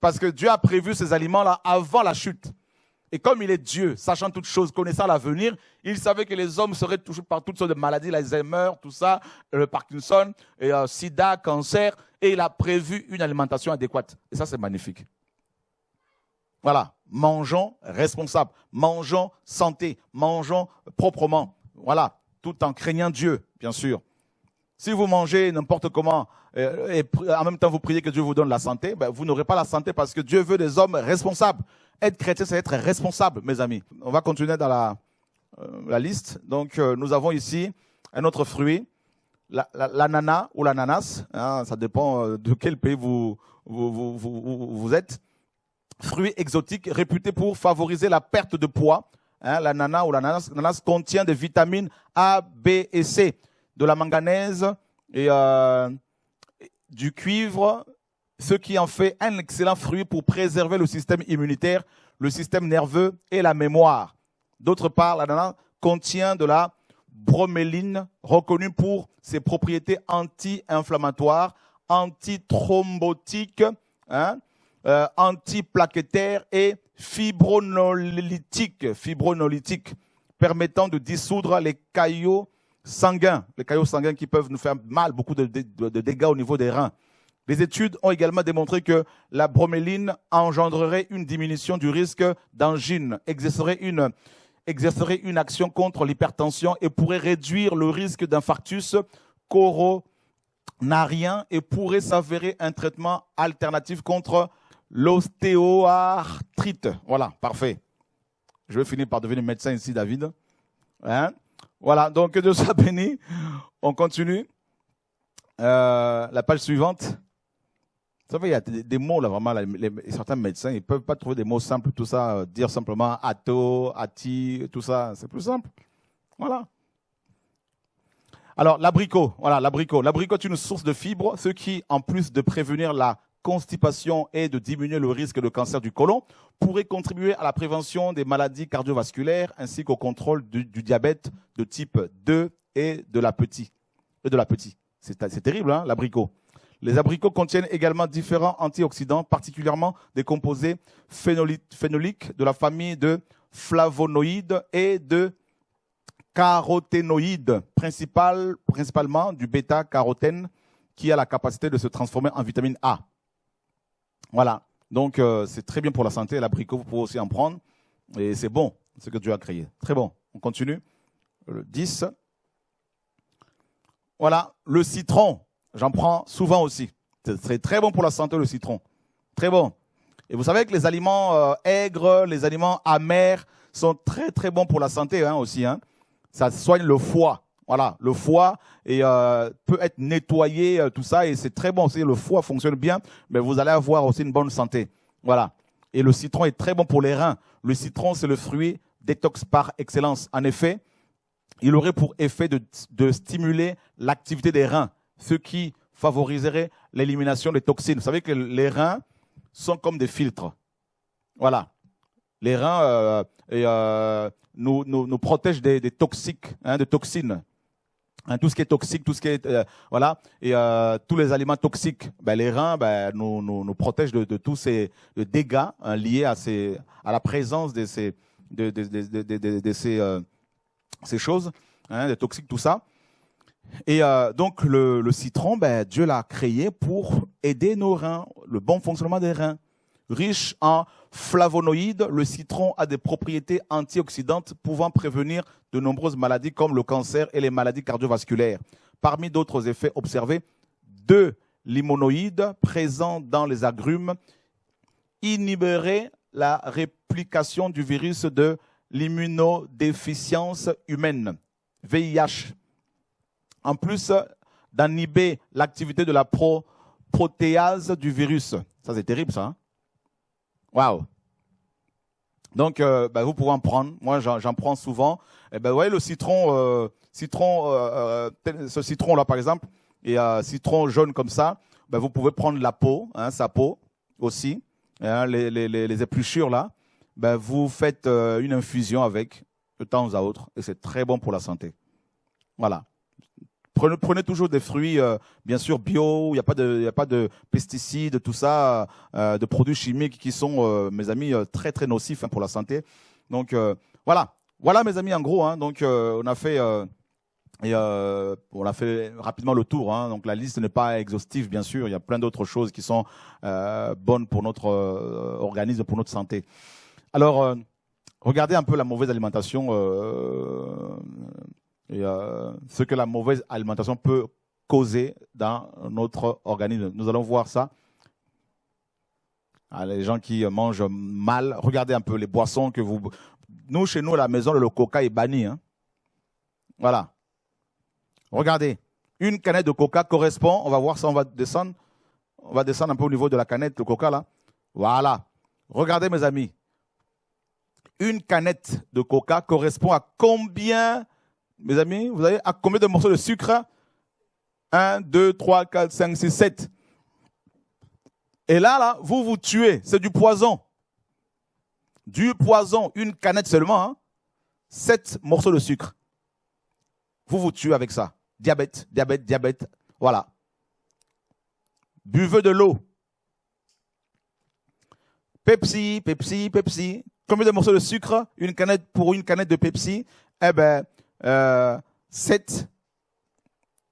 Parce que Dieu a prévu ces aliments-là avant la chute. Et comme il est Dieu, sachant toutes choses, connaissant l'avenir, il savait que les hommes seraient touchés par toutes sortes de maladies, l'Alzheimer, tout ça, le Parkinson, et, sida, cancer, et il a prévu une alimentation adéquate. Et ça, c'est magnifique. Voilà, mangeons responsable, mangeons santé, mangeons proprement. Voilà, tout en craignant Dieu, bien sûr. Si vous mangez n'importe comment et en même temps vous priez que Dieu vous donne la santé, vous n'aurez pas la santé parce que Dieu veut des hommes responsables. Être chrétien, c'est être responsable, mes amis. On va continuer dans la liste. Donc, nous avons ici un autre fruit, l'ananas ou l'ananas. Ça dépend de quel pays vous êtes. Fruit exotique réputé pour favoriser la perte de poids. L'ananas ou l'ananas contient des vitamines A, B et C, de la manganèse et du cuivre, ce qui en fait un excellent fruit pour préserver le système immunitaire, le système nerveux et la mémoire. D'autre part, l'ananas contient de la broméline, reconnue pour ses propriétés anti-inflammatoires, antithrombotiques, antiplaquettaires et fibronolytiques, permettant de dissoudre les caillots sanguins qui peuvent nous faire mal, beaucoup de dégâts au niveau des reins. Les études ont également démontré que la broméline engendrerait une diminution du risque d'angine, exercerait une action contre l'hypertension et pourrait réduire le risque d'infarctus coronarien et pourrait s'avérer un traitement alternatif contre l'ostéoarthrite. Voilà, parfait. Je vais finir par devenir médecin ici, David. Voilà, donc que Dieu soit béni. On continue. La page suivante. Vous savez, il y a des mots là, vraiment, certains médecins, ils ne peuvent pas trouver des mots simples, tout ça, dire simplement ato, ati, tout ça, c'est plus simple. Voilà. Alors, l'abricot. Voilà, l'abricot. L'abricot est une source de fibres, ce qui, en plus de prévenir la constipation et de diminuer le risque de cancer du côlon, pourrait contribuer à la prévention des maladies cardiovasculaires ainsi qu'au contrôle du diabète de type 2 et de la petite. C'est terrible, l'abricot. Les abricots contiennent également différents antioxydants, particulièrement des composés phénoliques de la famille de flavonoïdes et de caroténoïdes, principalement du bêta-carotène, qui a la capacité de se transformer en vitamine A. Voilà, donc c'est très bien pour la santé, l'abricot, vous pouvez aussi en prendre, et c'est bon, ce que Dieu a créé. Très bon, on continue. Le 10. Voilà, le citron. J'en prends souvent aussi. C'est très bon pour la santé, le citron. Très bon. Et vous savez que les aliments aigres, les aliments amers sont très très bons pour la santé aussi. Ça soigne le foie. Voilà, le foie peut être nettoyé, tout ça, et c'est très bon. Si le foie fonctionne bien, mais vous allez avoir aussi une bonne santé. Voilà. Et le citron est très bon pour les reins. Le citron, c'est le fruit détox par excellence. En effet, il aurait pour effet de stimuler l'activité des reins, ce qui favoriserait l'élimination des toxines. Vous savez que les reins sont comme des filtres. Voilà. Les reins nous protègent des toxiques, des toxines. Tout ce qui est toxique, tout ce qui est voilà, et tous les aliments toxiques, les reins nous protègent de tous ces dégâts liés à la présence de ces choses, des toxiques, tout ça. Et donc le citron, Dieu l'a créé pour aider nos reins, le bon fonctionnement des reins. Riche en flavonoïdes, le citron a des propriétés antioxydantes pouvant prévenir de nombreuses maladies comme le cancer et les maladies cardiovasculaires. Parmi d'autres effets observés, 2 limonoïdes présents dans les agrumes inhiberaient la réplication du virus de l'immunodéficience humaine, VIH. En plus d'inhiber l'activité de la protéase du virus. Ça, c'est terrible, ça. Hein? Waouh! Donc, vous pouvez en prendre. Moi, j'en prends souvent. Et vous voyez le citron, ce citron-là, par exemple, et citron jaune comme ça, vous pouvez prendre la peau, sa peau aussi, les épluchures là. Vous faites une infusion avec de temps à autre, et c'est très bon pour la santé. Voilà. Prenez toujours des fruits, bien sûr, bio, il n'y a pas de pesticides, tout ça, de produits chimiques qui sont, mes amis, très, très nocifs pour la santé. Donc, voilà. Voilà, mes amis, en gros. Donc, on a fait rapidement le tour. Donc, la liste n'est pas exhaustive, bien sûr. Il y a plein d'autres choses qui sont bonnes pour notre organisme, pour notre santé. Alors, regardez un peu la mauvaise alimentation et ce que la mauvaise alimentation peut causer dans notre organisme. Nous allons voir ça. Les gens qui mangent mal, regardez un peu les boissons que vous... Nous, chez nous, à la maison, le coca est banni. Voilà. Regardez. Une canette de coca correspond, on va voir ça, on va descendre un peu au niveau de la canette de coca, là. Voilà. Regardez, mes amis. Une canette de coca correspond à combien... Mes amis, vous avez à combien de morceaux de sucre? 1, 2, 3, 4, 5, 6, 7. Et là, vous vous tuez. C'est du poison. Du poison. Une canette seulement. 7 morceaux de sucre. Vous vous tuez avec ça. Diabète, diabète, diabète. Voilà. Buvez de l'eau. Pepsi, Pepsi, Pepsi. Combien de morceaux de sucre? Pour une canette de Pepsi?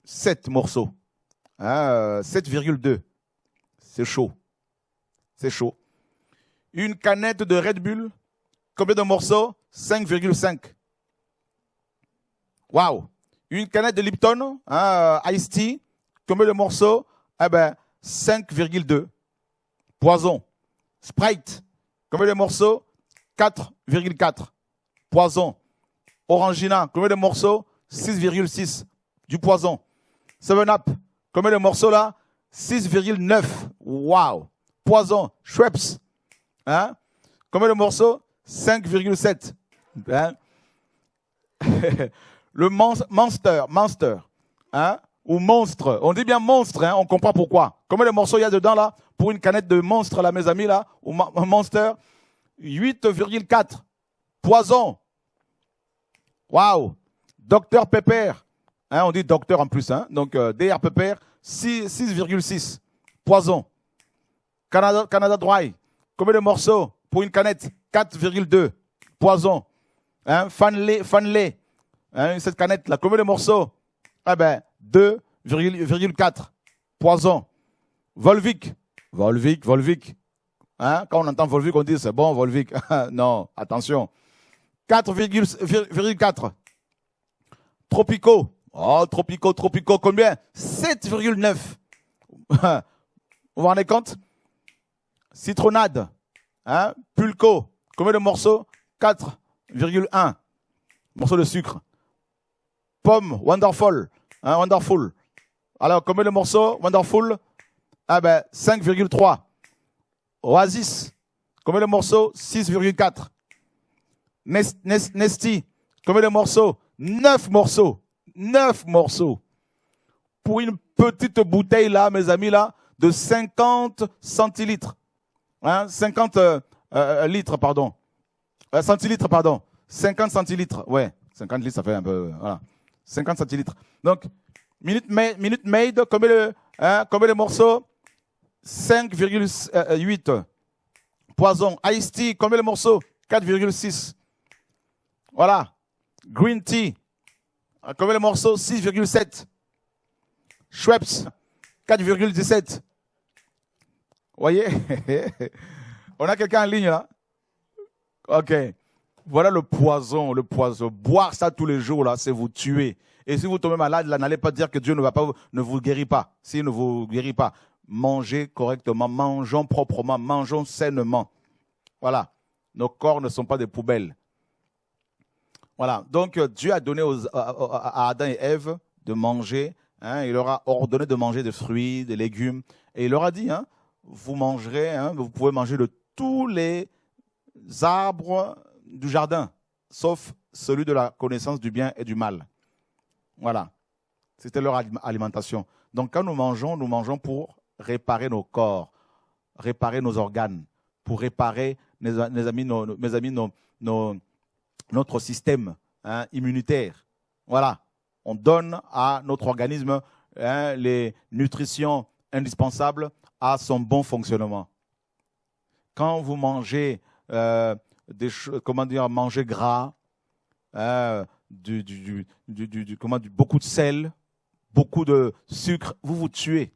7 morceaux. 7,2. C'est chaud. C'est chaud. Une canette de Red Bull, combien de morceaux? 5,5. Waouh. Une canette de Lipton, Ice Tea, combien de morceaux? 5,2. Poison. Sprite, combien de morceaux? 4,4. Poison. Orangina, combien de morceaux? 6,6. Du poison. 7-Up, combien de morceaux là? 6,9. Waouh. Poison. Schweppes, combien de morceaux? 5,7. Le Monster, ou monstre. On dit bien monstre, on comprend pourquoi. Combien de morceaux il y a dedans là? Pour une canette de monstre là, mes amis là, ou Monster? 8,4. Poison. Waouh. Dr Pepper. On dit docteur en plus. Donc, Dr Pepper, 6,6. Poison. Canada Dry. Combien de morceaux pour une canette? 4,2. Poison. Fanley. Cette canette-là, combien de morceaux? 2,4. Poison. Volvic. Quand on entend Volvic, on dit c'est bon, Volvic. Non, attention. 4,4. Tropico. Tropico, combien? 7,9. Vous vous rendez compte? Citronnade. Pulco. Combien de morceaux? 4,1. Morceaux de sucre. Pomme. Wonderful. Wonderful. Alors, combien de morceaux? Wonderful. 5,3. Oasis. Combien de morceaux? 6,4. Nesty. Combien de morceaux? 9 morceaux. 9 morceaux. Pour une petite bouteille là, mes amis là, de 50 centilitres. Hein, 50 litres, pardon. Centilitres, pardon. 50 centilitres. Ouais, 50 litres, ça fait un peu. Voilà. 50 centilitres. Donc, Minute Maid, combien le morceau? 5,8. Poison. Iced Tea, combien le morceau? 4,6. Voilà. Green Tea, combien le morceau? 6,7. Schweppes, 4,17. Voyez? On a quelqu'un en ligne là? Ok. Voilà le poison, le poison. Boire ça tous les jours là, c'est vous tuer. Et si vous tombez malade, là, n'allez pas dire que Dieu ne vous guérit pas. S'il ne vous guérit pas, mangez correctement, mangeons proprement, mangeons sainement. Voilà. Nos corps ne sont pas des poubelles. Voilà. Donc, Dieu a donné à Adam et Ève de manger. Hein, il leur a ordonné de manger des fruits, des légumes. Et il leur a dit, hein, vous mangerez, hein, vous pouvez manger de tous les arbres du jardin, sauf celui de la connaissance du bien et du mal. Voilà. C'était leur alimentation. Donc, quand nous mangeons pour réparer nos corps, réparer nos organes, pour réparer, mes amis, notre système immunitaire. Voilà. On donne à notre organisme les nutritions indispensables à son bon fonctionnement. Quand vous mangez manger gras, beaucoup de sel, beaucoup de sucre, vous vous tuez.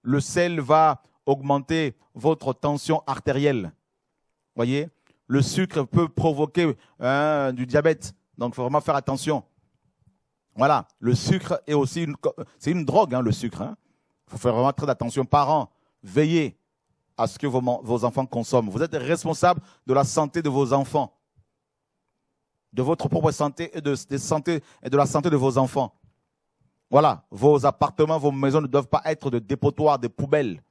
Le sel va augmenter votre tension artérielle. Voyez, le sucre peut provoquer du diabète. Donc, il faut vraiment faire attention. Voilà, le sucre est aussi c'est une drogue, hein, le sucre. Il faut faire vraiment très attention. Parents, veillez à ce que vos enfants consomment. Vous êtes responsable de la santé de vos enfants, de votre propre santé et de la santé de vos enfants. Voilà, vos appartements, vos maisons ne doivent pas être de dépotoirs, des poubelles.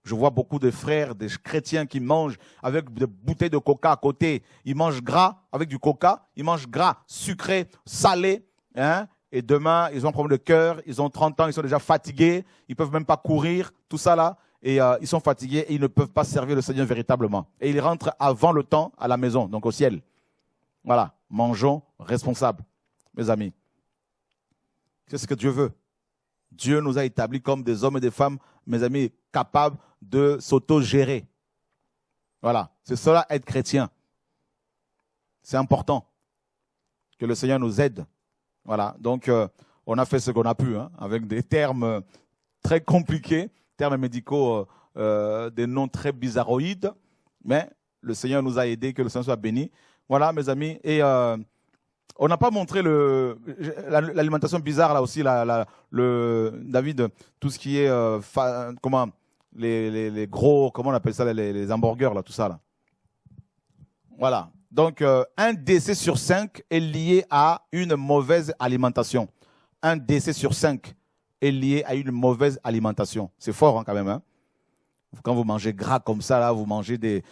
Je vois beaucoup de frères, des chrétiens qui mangent avec des bouteilles de coca à côté. Ils mangent gras avec du coca, ils mangent gras, sucré, salé. Hein? Et demain, ils ont un problème de cœur, ils ont 30 ans, ils sont déjà fatigués, ils ne peuvent même pas courir, tout ça là. Et ils sont fatigués et ils ne peuvent pas servir le Seigneur véritablement. Et ils rentrent avant le temps à la maison, donc au ciel. Voilà, mangeons responsables, mes amis. C'est ce que Dieu veut. Dieu nous a établis comme des hommes et des femmes, mes amis, capables de s'auto-gérer. Voilà, c'est cela être chrétien. C'est important que le Seigneur nous aide. Voilà, donc on a fait ce qu'on a pu, hein, avec des termes très compliqués, termes médicaux, des noms très bizarroïdes, mais le Seigneur nous a aidés, que le Seigneur soit béni. Voilà, mes amis, et on n'a pas montré l'alimentation bizarre là aussi, David, tout ce qui est les gros, comment on appelle ça, les hamburgers là, tout ça là. Voilà. Donc, 1 décès sur 5 est lié à une mauvaise alimentation. 1 décès sur 5 est lié à une mauvaise alimentation. C'est fort, hein, quand même. Hein. Quand vous mangez gras comme ça, là, vous mangez des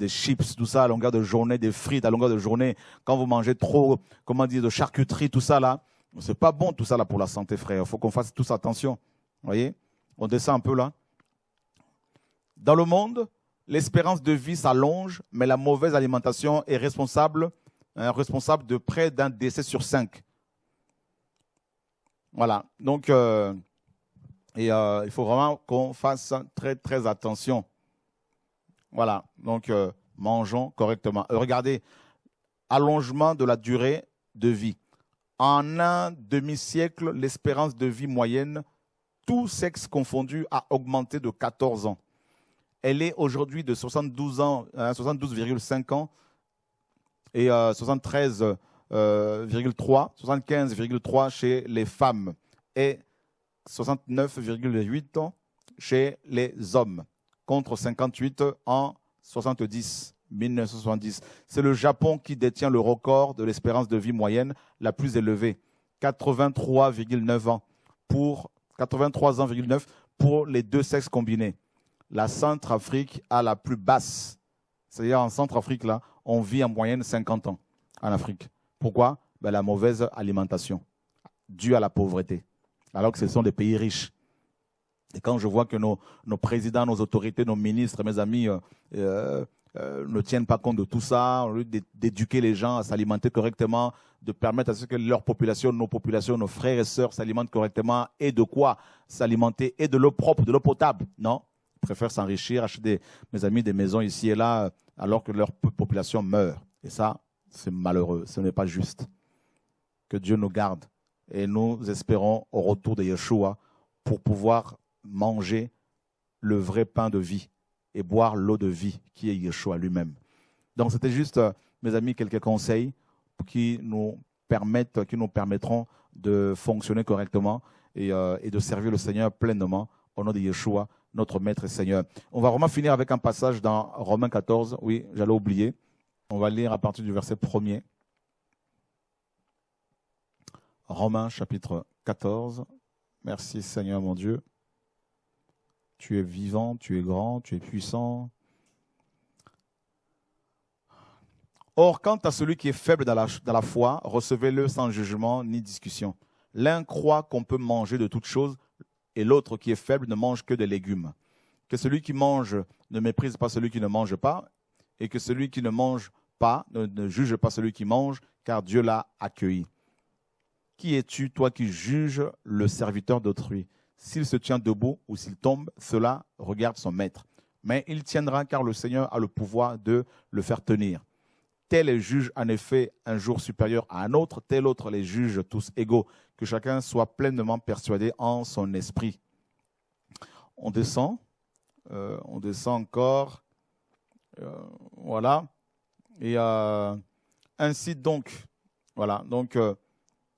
chips, tout ça, à longueur de journée, des frites à longueur de journée. Quand vous mangez trop, de charcuterie, tout ça, là, c'est pas bon, tout ça, là, pour la santé, frère. Il faut qu'on fasse tous attention. Vous voyez? On descend un peu, là. Dans le monde, l'espérance de vie s'allonge, mais la mauvaise alimentation est responsable de près d'1 décès sur 5. Voilà. Donc, il faut vraiment qu'on fasse très, très attention. Voilà. Donc, mangeons correctement. Regardez, allongement de la durée de vie. En un demi-siècle, l'espérance de vie moyenne, tous sexes confondus, a augmenté de 14 ans. Elle est aujourd'hui de 72 ans, 72,5 ans et 73,3, 75,3 chez les femmes et 69,8 ans chez les hommes, contre 58 en 1970. C'est le Japon qui détient le record de l'espérance de vie moyenne la plus élevée, 83,9 ans pour 83 ans pour les deux sexes combinés. La Centrafrique a la plus basse. C'est-à-dire en Centrafrique, là, on vit en moyenne 50 ans en Afrique. Pourquoi? La mauvaise alimentation, due à la pauvreté, alors que ce sont des pays riches. Et quand je vois que nos présidents, nos autorités, nos ministres, mes amis, ne tiennent pas compte de tout ça, au lieu d'éduquer les gens à s'alimenter correctement, de permettre à ce que leur population, nos populations, nos frères et sœurs s'alimentent correctement, et de quoi s'alimenter, et de l'eau propre, de l'eau potable. Non, ils préfèrent s'enrichir, acheter, mes amis, des maisons ici et là, alors que leur population meurt. Et ça, c'est malheureux, ce n'est pas juste. Que Dieu nous garde. Et nous espérons au retour de Yeshua pour pouvoir manger le vrai pain de vie et boire l'eau de vie qui est Yeshua lui-même. Donc c'était juste, mes amis, quelques conseils qui nous permettront de fonctionner correctement et de servir le Seigneur pleinement au nom de Yeshua, notre Maître et Seigneur. On va vraiment finir avec un passage dans Romains 14. Oui, j'allais oublier. On va lire à partir du verset 1er. Romains chapitre 14. Merci Seigneur mon Dieu. Tu es vivant, tu es grand, tu es puissant. Or, quant à celui qui est faible dans la foi, recevez-le sans jugement ni discussion. L'un croit qu'on peut manger de toutes choses, et l'autre qui est faible ne mange que des légumes. Que celui qui mange ne méprise pas celui qui ne mange pas, et que celui qui ne mange pas ne juge pas celui qui mange, car Dieu l'a accueilli. Qui es-tu, toi qui juges le serviteur d'autrui? S'il se tient debout ou s'il tombe, cela regarde son maître. Mais il tiendra car le Seigneur a le pouvoir de le faire tenir. Tel est juge en effet un jour supérieur à un autre, tel autre les juge tous égaux. Que chacun soit pleinement persuadé en son esprit. On descend encore. Voilà. Et ainsi donc, voilà. Donc,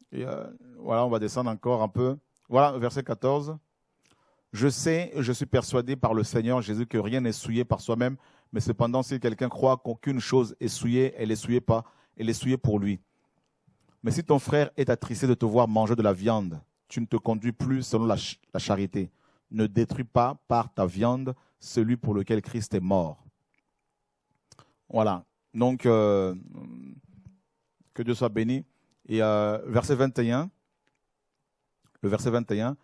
voilà, on va descendre encore un peu. Voilà, verset 14. Je sais, je suis persuadé par le Seigneur Jésus que rien n'est souillé par soi-même, mais cependant, si quelqu'un croit qu'aucune chose est souillée, elle est souillée pour lui. Mais si ton frère est attristé de te voir manger de la viande, tu ne te conduis plus selon la charité. Ne détruis pas par ta viande celui pour lequel Christ est mort. Voilà. Donc, que Dieu soit béni. Et verset 21. Le verset 21,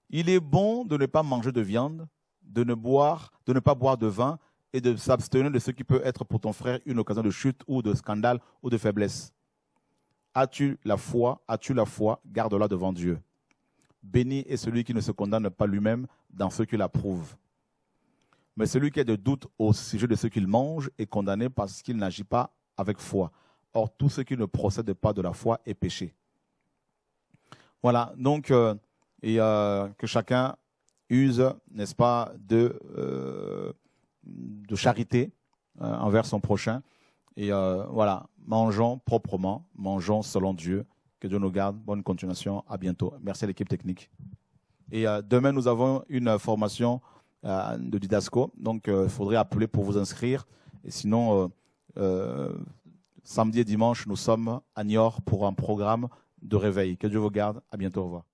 il est bon de ne pas manger de viande, de ne pas boire de vin et de s'abstenir de ce qui peut être pour ton frère une occasion de chute ou de scandale ou de faiblesse. As-tu la foi, garde-la devant Dieu. Béni est celui qui ne se condamne pas lui-même dans ce qu'il approuve. Mais celui qui a de doutes au sujet de ce qu'il mange est condamné parce qu'il n'agit pas avec foi. Or, tout ce qui ne procède pas de la foi est péché. Voilà, donc, que chacun use, n'est-ce pas, de charité envers son prochain. Et voilà, mangeons proprement, mangeons selon Dieu. Que Dieu nous garde. Bonne continuation. À bientôt. Merci à l'équipe technique. Et demain, nous avons une formation de Didasco. Donc, il faudrait appeler pour vous inscrire. Et sinon, samedi et dimanche, nous sommes à Niort pour un programme de réveil. Que Dieu vous garde. À bientôt. Au revoir.